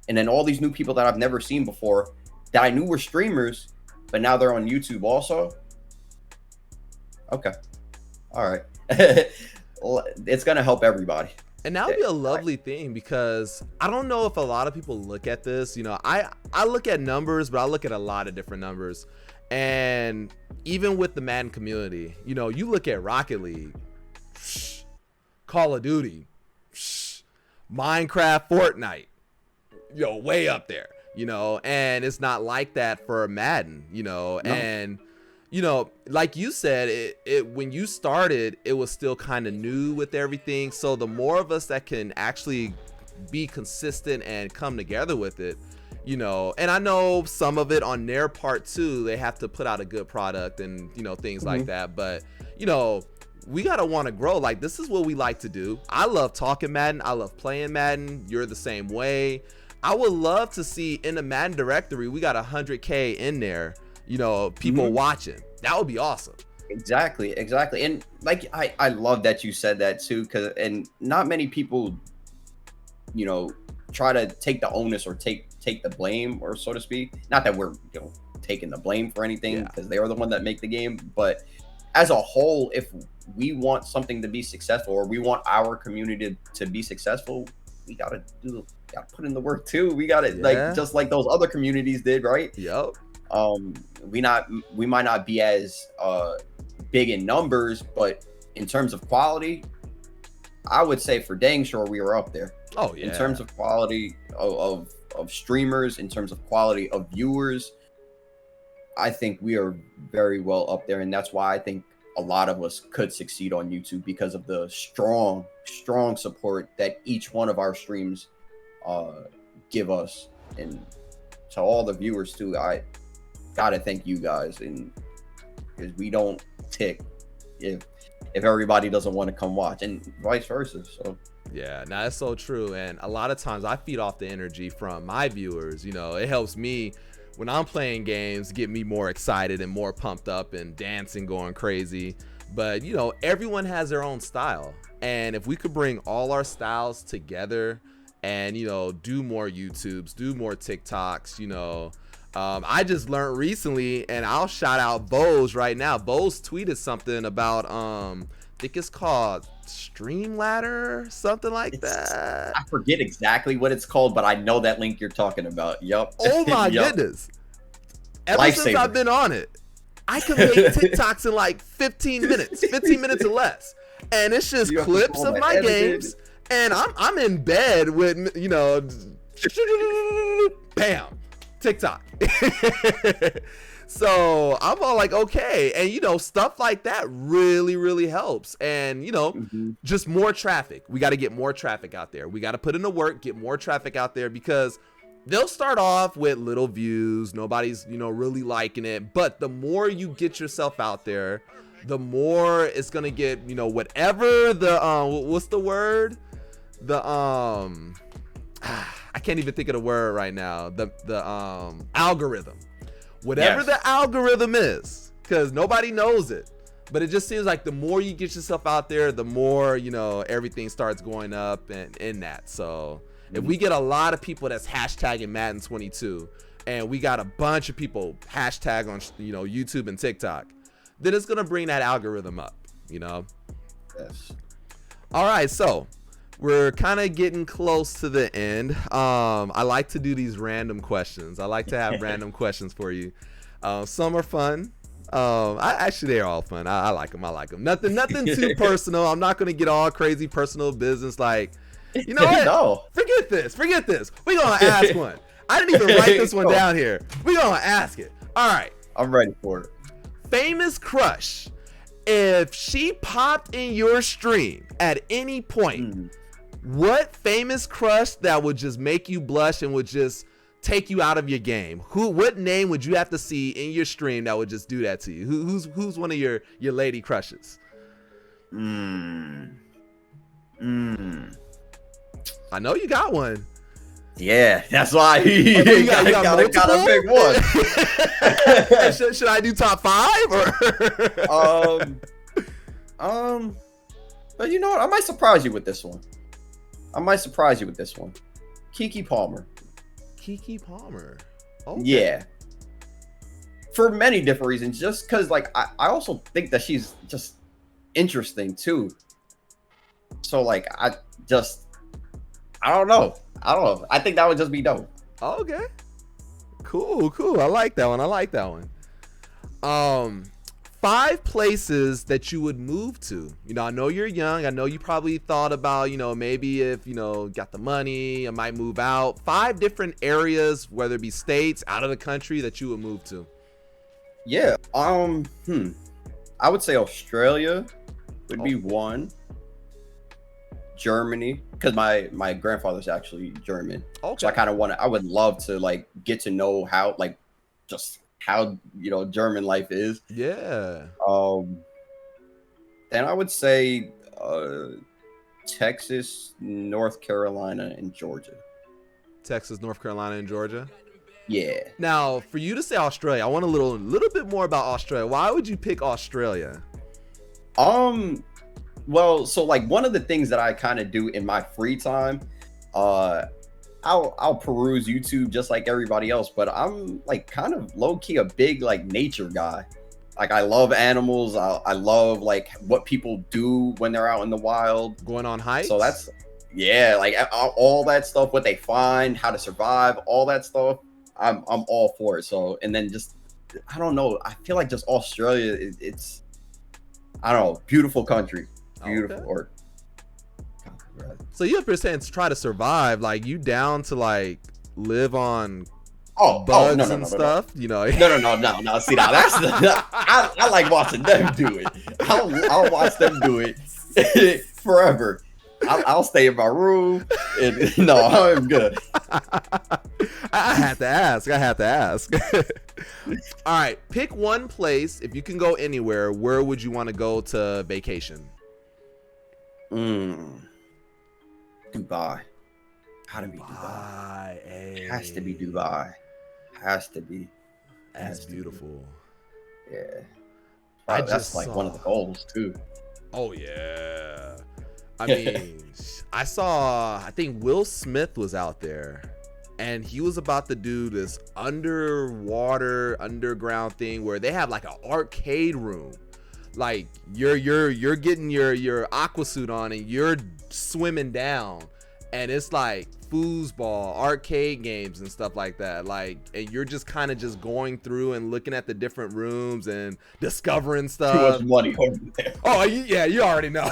[SPEAKER 2] and then all these new people that I've never seen before that I knew were streamers, but now they're on YouTube also. Okay. All right. It's going to help everybody.
[SPEAKER 1] And that would be a lovely thing because I don't know if a lot of people look at this. I look at numbers, but I look at a lot of different numbers. And even with the Madden community, you look at Rocket League, Call of Duty, Minecraft, Fortnite, way up there, and it's not like that for Madden,
[SPEAKER 2] No.
[SPEAKER 1] And like you said, it when you started, it was still kind of new with everything. So the more of us that can actually be consistent and come together with it, and I know some of it on their part too, they have to put out a good product and, things like that. But, we got to want to grow. Like, this is what we like to do. I love talking Madden. I love playing Madden. You're the same way. I would love to see in the Madden directory, we got 100K in there, people watching. That would be awesome.
[SPEAKER 2] Exactly. And like, I love that you said that too. And not many people, try to take the onus or take the blame, or so to speak. Not that we're, taking the blame for anything because they are the one that make the game. But as a whole, if we want something to be successful or we want our community to be successful, we gotta put in the work too. We gotta just like those other communities did, right?
[SPEAKER 1] Yep.
[SPEAKER 2] We might not be as big in numbers, but in terms of quality, I would say for dang sure we were up there.
[SPEAKER 1] Oh yeah.
[SPEAKER 2] In terms of quality of streamers, in terms of quality of viewers, I think we are very well up there, and that's why I think a lot of us could succeed on YouTube because of the strong support that each one of our streams give us. And to all the viewers too, I gotta thank you guys, and because we don't tick if everybody doesn't want to come watch, and vice versa. So
[SPEAKER 1] yeah, now that's so true. And a lot of times I feed off the energy from my viewers. It helps me when I'm playing games, get me more excited and more pumped up and dancing, going crazy. But everyone has their own style, and if we could bring all our styles together and do more YouTubes, do more TikToks, I just learned recently, and I'll shout out Bose right now. Bose tweeted something about I think it's called Streamladder, something like that.
[SPEAKER 2] I forget exactly what it's called, but I know that link you're talking about. Yep.
[SPEAKER 1] Oh my goodness. Ever since I've been on it, I can make TikToks in like 15 minutes or less. And it's just clips of my games. And I'm in bed with, bam, TikTok. So I'm all like, okay. And, stuff like that really, really helps. And, just more traffic. We got to get more traffic out there. We got to put in the work, get more traffic out there, because they'll start off with little views. Nobody's, really liking it. But the more you get yourself out there, the more it's going to get, whatever the, what's the word? the I can't even think of the word right now. The algorithm. Whatever the algorithm is, because nobody knows it. But it just seems like the more you get yourself out there, the more, you know, everything starts going up and in that. So if we get a lot of people that's hashtagging Madden 22 and we got a bunch of people hashtag on, you know, YouTube and TikTok, then it's going to bring that algorithm up, you know?
[SPEAKER 2] Yes.
[SPEAKER 1] All right. So we're kind of getting close to the end. I like to do these random questions. I like to have random questions for you. Some are fun. Actually, they're all fun. I like them. Nothing too personal. I'm not gonna get all crazy personal business. Like, you know what?
[SPEAKER 2] No.
[SPEAKER 1] Forget this. We're gonna ask one. I didn't even write this one down here. We're gonna ask it. All right.
[SPEAKER 2] I'm ready for it.
[SPEAKER 1] Famous crush. If she popped in your stream at any point, what famous crush that would just make you blush and would just take you out of your game? What name would you have to see in your stream that would just do that to you? Who's one of your lady crushes? I know you got one.
[SPEAKER 2] Yeah, that's why you gotta pick one.
[SPEAKER 1] Should I do top 5 or?
[SPEAKER 2] But you know what? I might surprise you with this one. Keke Palmer.
[SPEAKER 1] Keke Palmer. Okay.
[SPEAKER 2] Yeah. For many different reasons. Just because, like, I also think that she's just interesting too. So, like, I don't know. I think that would just be dope.
[SPEAKER 1] Okay. Cool. I like that one. 5 places that you would move to. You know, I know you're young. I know you probably thought about, you know, maybe if, you know, got the money, I might move out. 5 different areas, whether it be states, out of the country, that you would move to.
[SPEAKER 2] Yeah. I would say Australia would be one. Germany, because my grandfather's actually German. Okay. So I would love to, like, get to know how, like, just how, you know, German life is.
[SPEAKER 1] Yeah.
[SPEAKER 2] And I would say Texas, North Carolina, and Georgia.
[SPEAKER 1] Texas, North Carolina, and Georgia.
[SPEAKER 2] Yeah.
[SPEAKER 1] Now, for you to say Australia, I want a little bit more about Australia. Why would you pick Australia?
[SPEAKER 2] Well, so, like, one of the things that I kind of do in my free time, I'll peruse YouTube just like everybody else, but I'm, like, kind of low-key a big, like, nature guy. Like, I love animals. I love, like, what people do when they're out in the wild.
[SPEAKER 1] Going on hikes?
[SPEAKER 2] So that's, yeah, like, all that stuff, what they find, how to survive, all that stuff. I'm all for it. So, and then just, I don't know, I feel like just Australia, it's, I don't know, beautiful country. Beautiful. Okay.
[SPEAKER 1] So you up here saying to try to survive, like, you down to, like, live on bugs and stuff? You know?
[SPEAKER 2] No. See, now that's I like watching them do it. I'll watch them do it forever. I'll stay in my room. And, no, I'm good.
[SPEAKER 1] I had to ask. All right, pick one place. If you can go anywhere, where would you want to go to vacation?
[SPEAKER 2] Dubai. Gotta be Dubai.
[SPEAKER 1] Hey.
[SPEAKER 2] Has to be Dubai. Has to be.
[SPEAKER 1] That's beautiful.
[SPEAKER 2] Yeah. That's like one of the goals too.
[SPEAKER 1] Oh yeah. I mean, I think Will Smith was out there, and he was about to do this underground thing where they have like an arcade room. Like you're getting your aqua suit on and you're swimming down, and it's like foosball, arcade games and stuff like that. Like, and you're just kind of just going through and looking at the different rooms and discovering stuff.
[SPEAKER 2] Too much money over there.
[SPEAKER 1] Oh yeah, you already know.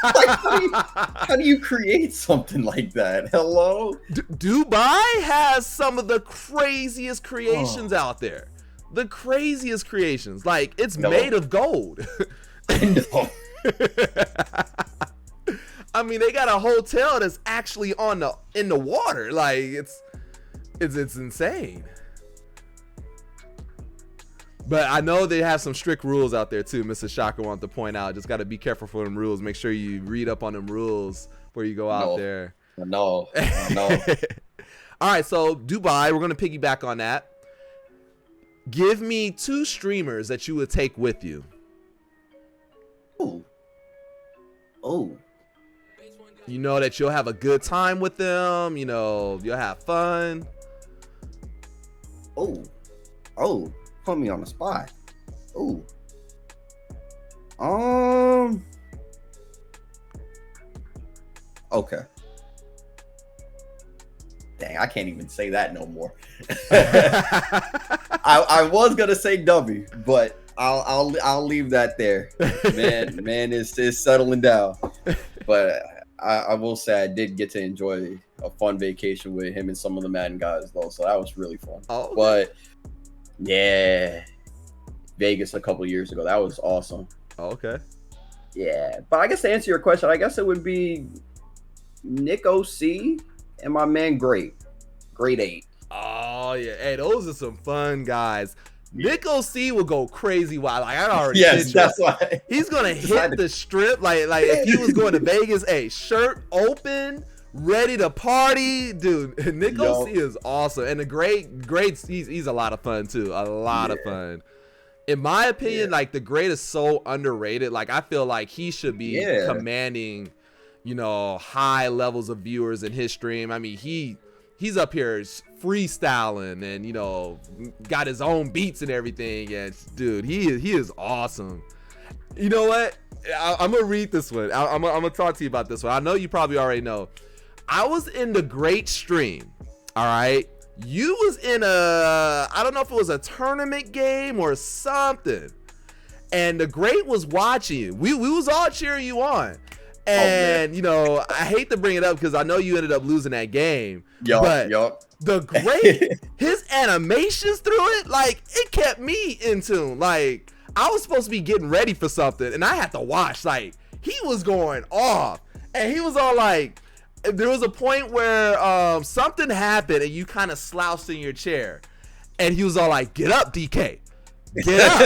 [SPEAKER 2] How do you create something like that? Hello?
[SPEAKER 1] Dubai has some of the craziest creations out there. The craziest creations. Like, it's made of gold.
[SPEAKER 2] I know.
[SPEAKER 1] I mean, they got a hotel that's actually in the water. Like, it's insane. But I know they have some strict rules out there too. Mr. Shocker wanted to point out. Just got to be careful for them rules. Make sure you read up on them rules before you go out there.
[SPEAKER 2] No.
[SPEAKER 1] All right, so Dubai, we're gonna piggyback on that. Give me 2 streamers that you would take with you.
[SPEAKER 2] Oh.
[SPEAKER 1] You know that you'll have a good time with them. You know, you'll have fun.
[SPEAKER 2] Oh. Put me on the spot. Okay. Dang, I can't even say that no more. I was gonna say W, but I'll leave that there. Man is settling down. But I will say I did get to enjoy a fun vacation with him and some of the Madden guys though, so that was really fun.
[SPEAKER 1] Oh, okay.
[SPEAKER 2] But yeah, Vegas a couple years ago, that was awesome.
[SPEAKER 1] Oh, okay.
[SPEAKER 2] Yeah, but I guess to answer your question, I guess it would be Nick OC and my man Grade 8.
[SPEAKER 1] Oh yeah, hey, those are some fun guys. Nick OC will go crazy wild. Like I already
[SPEAKER 2] Yes, that's why
[SPEAKER 1] he's gonna hit the strip like if he was going to Vegas. Hey, shirt open, ready to party, dude. Nick OC is awesome, and the great he's a lot of fun too. A lot of fun. In my opinion, like the Great is so underrated. Like I feel like he should be commanding, you know, high levels of viewers in his stream. I mean, he's up here freestyling and, you know, got his own beats and everything. And dude, he is awesome. You know what? I'm gonna read this one. I'm gonna talk to you about this one. I know you probably already know. I was in the Great stream. All right. You was in I don't know if it was a tournament game or something, and the Great was watching you. We was all cheering you on, and you know, I hate to bring it up because I know you ended up losing that game. But the Great, his animations through it, like it kept me in tune. Like I was supposed to be getting ready for something, and I had to watch. Like he was going off, and he was all like. There was a point where something happened and you kind of slouched in your chair, and he was all like, "Get up, DK, get up!"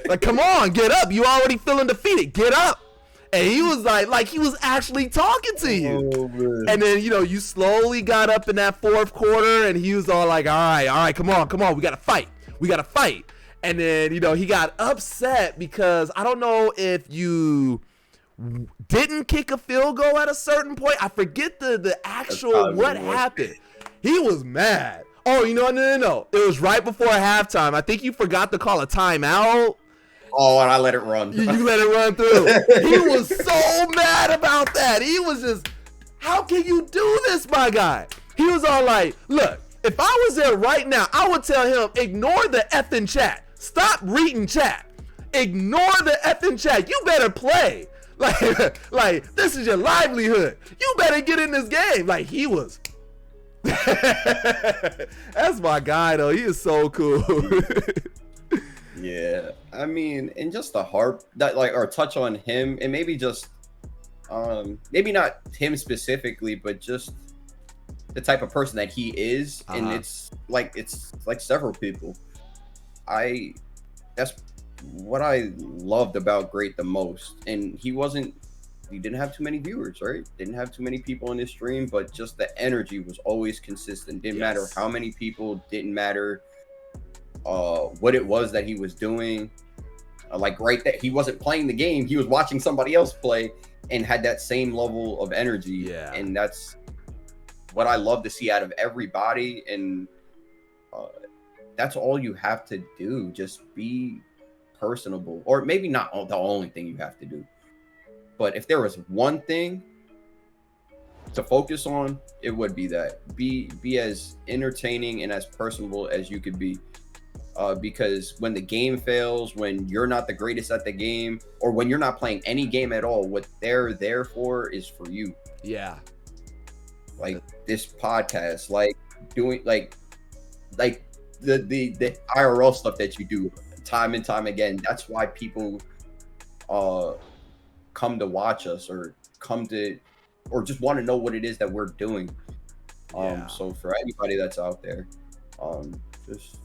[SPEAKER 1] Like, come on, get up! You already feeling defeated. Get up! And he was like he was actually talking to you. And then you know you slowly got up in that 4th quarter, and he was all like, "All right, come on, we gotta fight, And then you know he got upset because I don't know if you didn't kick a field goal at a certain point. I forget the actual what happened. He was mad. Oh, you know, no. It was right before halftime. I think you forgot to call a timeout.
[SPEAKER 2] Oh, and I let it run.
[SPEAKER 1] You let it run through. He was so mad about that. He was just, how can you do this, my guy? He was all like, look, if I was there right now, I would tell him, ignore the effing chat. Stop reading chat. Ignore the effing chat. You better play. Like this is your livelihood. You better get in this game. Like he was. That's my guy though. He is so cool.
[SPEAKER 2] Yeah, I mean, and just the harp that or touch on him, and maybe just maybe not him specifically, but just the type of person that he is. And it's like several people. That's what I loved about Great the most. And he didn't have too many viewers, right? Didn't have too many people in his stream, but just the energy was always consistent. Didn't matter how many people, didn't matter what it was that he was doing. Right, that he wasn't playing the game, he was watching somebody else play and had that same level of energy. And that's what I love to see out of everybody. And that's all you have to do. Just be personable, or maybe not the only thing you have to do, but if there was one thing to focus on, it would be that be as entertaining and as personable as you could be, because when the game fails, when you're not the greatest at the game, or when you're not playing any game at all, what they're there for is for you. Like this podcast, like doing like the IRL stuff that you do time and time again. That's why people come to watch us, or just want to know what it is that we're doing. So for anybody that's out there, just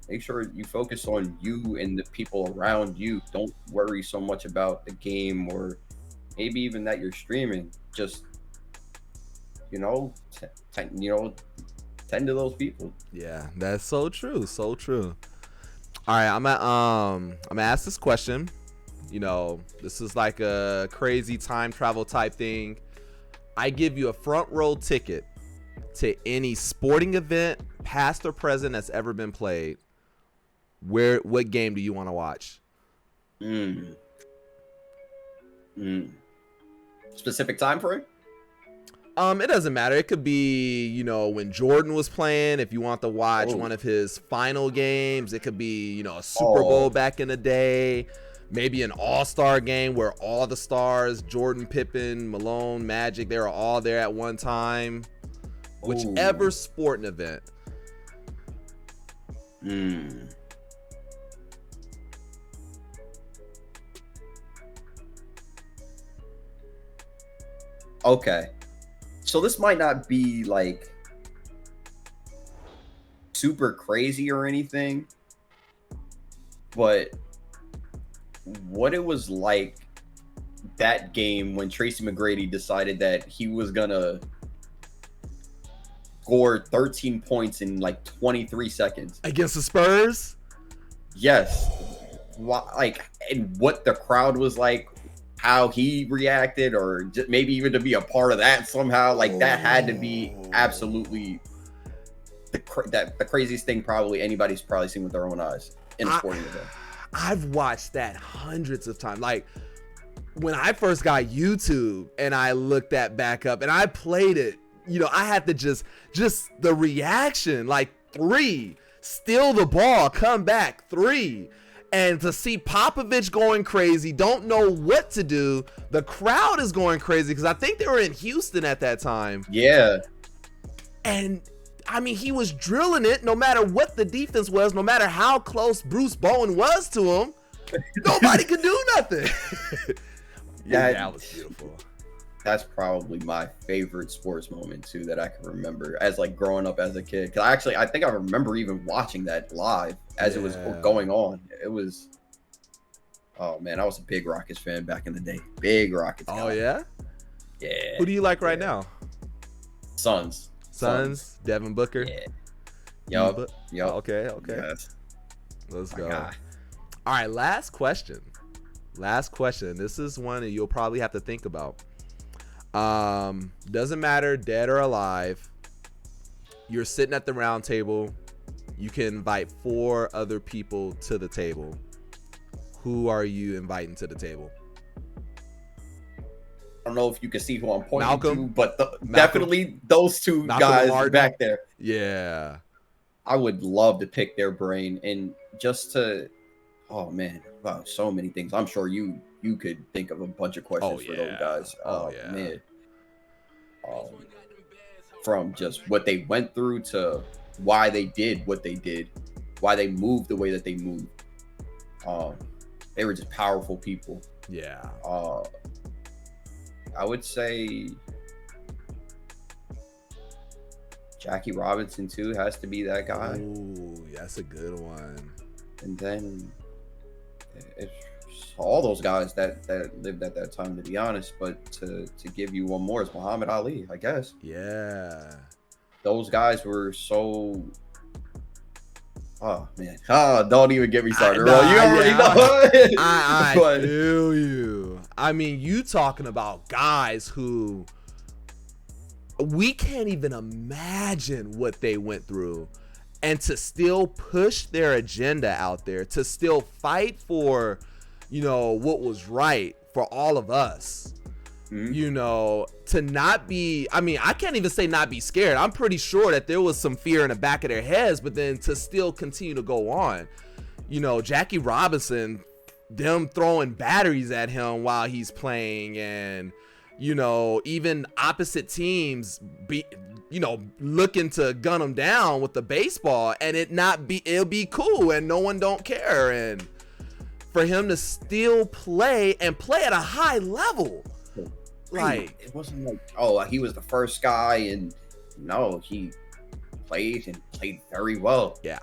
[SPEAKER 2] Make sure you focus on you and the people around you. Don't worry so much about the game or maybe even that you're streaming. Just, you know, tend to those people.
[SPEAKER 1] Yeah, that's so true. So true. All right, I'm gonna ask this question. You know, this is like a crazy time travel type thing. I give you a front row ticket to any sporting event, past or present, that's ever been played. What game do you want to watch?
[SPEAKER 2] Specific time frame?
[SPEAKER 1] It doesn't matter. It could be, you know, when Jordan was playing, if you want to watch one of his final games. It could be, you know, a Super Bowl back in the day. Maybe an all-star game where all the stars, Jordan, Pippen, Malone, Magic, they were all there at one time. Whichever sporting event.
[SPEAKER 2] Okay. So this might not be like super crazy or anything, but what it was like that game when Tracy McGrady decided that he was gonna score 13 points in like 23 seconds
[SPEAKER 1] against the Spurs.
[SPEAKER 2] Yes. Like, and what the crowd was like, how he reacted, or just maybe even to be a part of that somehow. Like, that had to be absolutely the craziest thing probably anybody's probably seen with their own eyes in a sporting event.
[SPEAKER 1] I've watched that hundreds of times. Like, when I first got YouTube and I looked that back up and I played it, you know, I had to just the reaction, like 3, steal the ball, come back, 3. And to see Popovich going crazy, don't know what to do. The crowd is going crazy because I think they were in Houston at that time.
[SPEAKER 2] Yeah.
[SPEAKER 1] And I mean, he was drilling it no matter what the defense was, no matter how close Bruce Bowen was to him. Nobody could do nothing. That was beautiful.
[SPEAKER 2] That's probably my favorite sports moment too that I can remember as like growing up as a kid. Because I think I remember even watching that live as it was going on. It was, oh man, I was a big Rockets fan back in the day. Big Rockets guy.
[SPEAKER 1] Oh yeah?
[SPEAKER 2] Yeah.
[SPEAKER 1] Who do you like right now?
[SPEAKER 2] Suns.
[SPEAKER 1] Devin Booker.
[SPEAKER 2] Yeah. Yup.
[SPEAKER 1] Okay.
[SPEAKER 2] Yes.
[SPEAKER 1] Let's go. All right, last question. This is one that you'll probably have to think about. Doesn't matter, dead or alive. You're sitting at the round table. You can invite 4 other people to the table. Who are you inviting to the table?
[SPEAKER 2] I don't know if you can see who I'm pointing
[SPEAKER 1] Malcolm,
[SPEAKER 2] to, but definitely those 2 guys back there.
[SPEAKER 1] Yeah.
[SPEAKER 2] I would love to pick their brain and just to, oh man, wow, so many things. I'm sure you could think of a bunch of questions for those guys. Man. From just what they went through to why they did what they did, why they moved the way that they moved. They were just powerful people.
[SPEAKER 1] Yeah.
[SPEAKER 2] I would say Jackie Robinson too has to be that guy.
[SPEAKER 1] Ooh, that's a good one.
[SPEAKER 2] And then it's all those guys that lived at that time, to be honest. But to give you one more is Muhammad Ali, I guess.
[SPEAKER 1] Yeah.
[SPEAKER 2] Those guys were so. Oh man! Don't even get me started. You already know.
[SPEAKER 1] I feel you. I mean, you talking about guys who we can't even imagine what they went through, and to still push their agenda out there, to still fight for, you know, what was right for all of us. Mm-hmm. You know, to not be, I mean, I can't even say not be scared. I'm pretty sure that there was some fear in the back of their heads, but then to still continue to go on. You know, Jackie Robinson, them throwing batteries at him while he's playing, and, you know, even opposite teams looking to gun him down with the baseball, and it'll be cool and no one don't care. And for him to still play at a high level. Like,
[SPEAKER 2] it wasn't like, he was the first guy, and no, he played very well.
[SPEAKER 1] Yeah.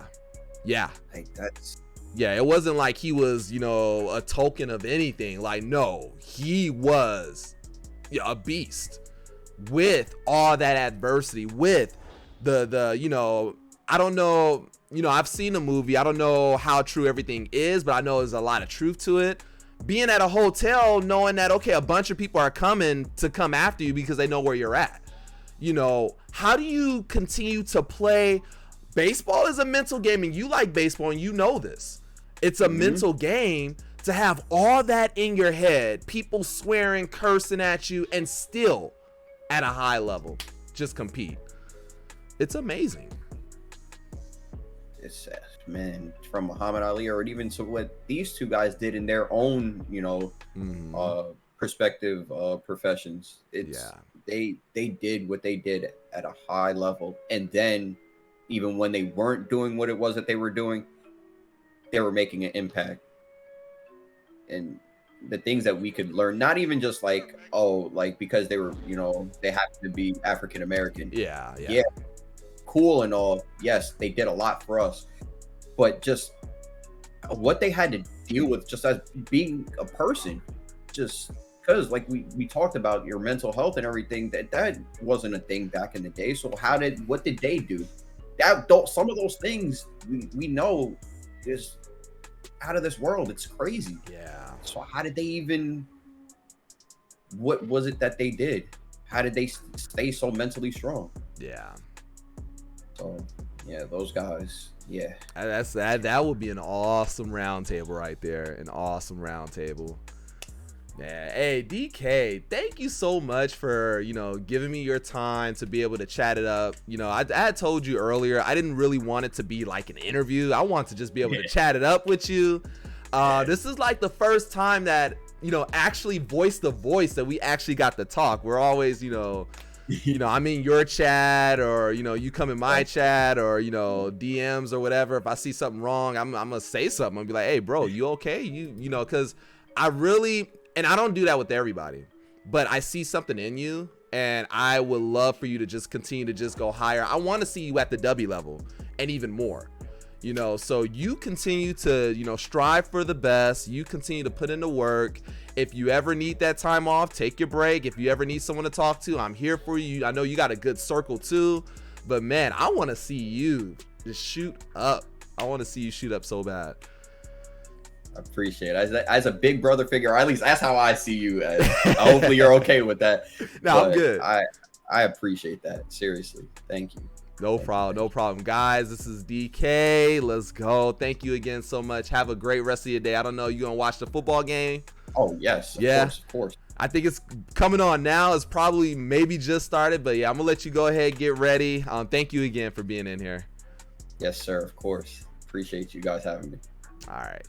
[SPEAKER 1] Yeah.
[SPEAKER 2] Like that's.
[SPEAKER 1] Yeah, it wasn't like he was, you know, a token of anything. Like, no, he was a beast with all that adversity, with the you know, I don't know, you know, I've seen the movie. I don't know how true everything is, but I know there's a lot of truth to it. Being at a hotel, knowing that, okay, a bunch of people are coming to come after you because they know where you're at. You know, how do you continue to play? Baseball is a mental game, and you like baseball, and you know this. It's a mental game to have all that in your head, people swearing, cursing at you, and still at a high level just compete. It's amazing.
[SPEAKER 2] It's man, from Muhammad Ali or even to what these two guys did in their own, you know, perspective professions. It's they did what they did at a high level, and then even when they weren't doing what it was that they were doing, they were making an impact. And the things that we could learn, not even just like, oh, like because they were, you know, they happen to be African American.
[SPEAKER 1] Yeah.
[SPEAKER 2] Cool and all. Yes, they did a lot for us, but just what they had to deal with just as being a person, just because like we talked about your mental health and everything, that wasn't a thing back in the day. So what did they do? Some of those things we know is out of this world. It's crazy.
[SPEAKER 1] Yeah.
[SPEAKER 2] So how did they even, what was it that they did? How did they stay so mentally strong?
[SPEAKER 1] Yeah. So
[SPEAKER 2] yeah, those guys. Yeah.
[SPEAKER 1] That would be an awesome round table right there. An awesome round table. Yeah. Hey, DK, thank you so much for, you know, giving me your time to be able to chat it up. You know, I had told you earlier, I didn't really want it to be like an interview. I want to just be able to chat it up with you. This is like the first time that, you know, actually voice the voice that we actually got to talk. We're always, you know, I'm in your chat, or, you know, you come in my chat, or, you know, DMs or whatever. If I see something wrong, I'm gonna say something. I'm gonna be like, hey, bro, you okay? You know, because I really, and I don't do that with everybody, but I see something in you, and I would love for you to just continue to just go higher. I want to see you at the W level and even more. You know, so you continue to, you know, strive for the best. You continue to put in the work. If you ever need that time off, take your break. If you ever need someone to talk to, I'm here for you. I know you got a good circle too, but man, I want to see you just shoot up. I want to see you shoot up so bad.
[SPEAKER 2] I appreciate it. As a big brother figure, or at least that's how I see you. Hopefully you're okay with that.
[SPEAKER 1] No, I'm good.
[SPEAKER 2] I appreciate that. Seriously. Thank you.
[SPEAKER 1] No problem. Guys, this is DK. Let's go. Thank you again so much. Have a great rest of your day. I don't know, you gonna watch the football game?
[SPEAKER 2] Oh, yes. Of course.
[SPEAKER 1] I think it's coming on now. It's probably maybe just started, but yeah, I'm gonna let you go ahead, get ready. Thank you again for being in here.
[SPEAKER 2] Yes, sir. Of course. Appreciate you guys having me.
[SPEAKER 1] All right.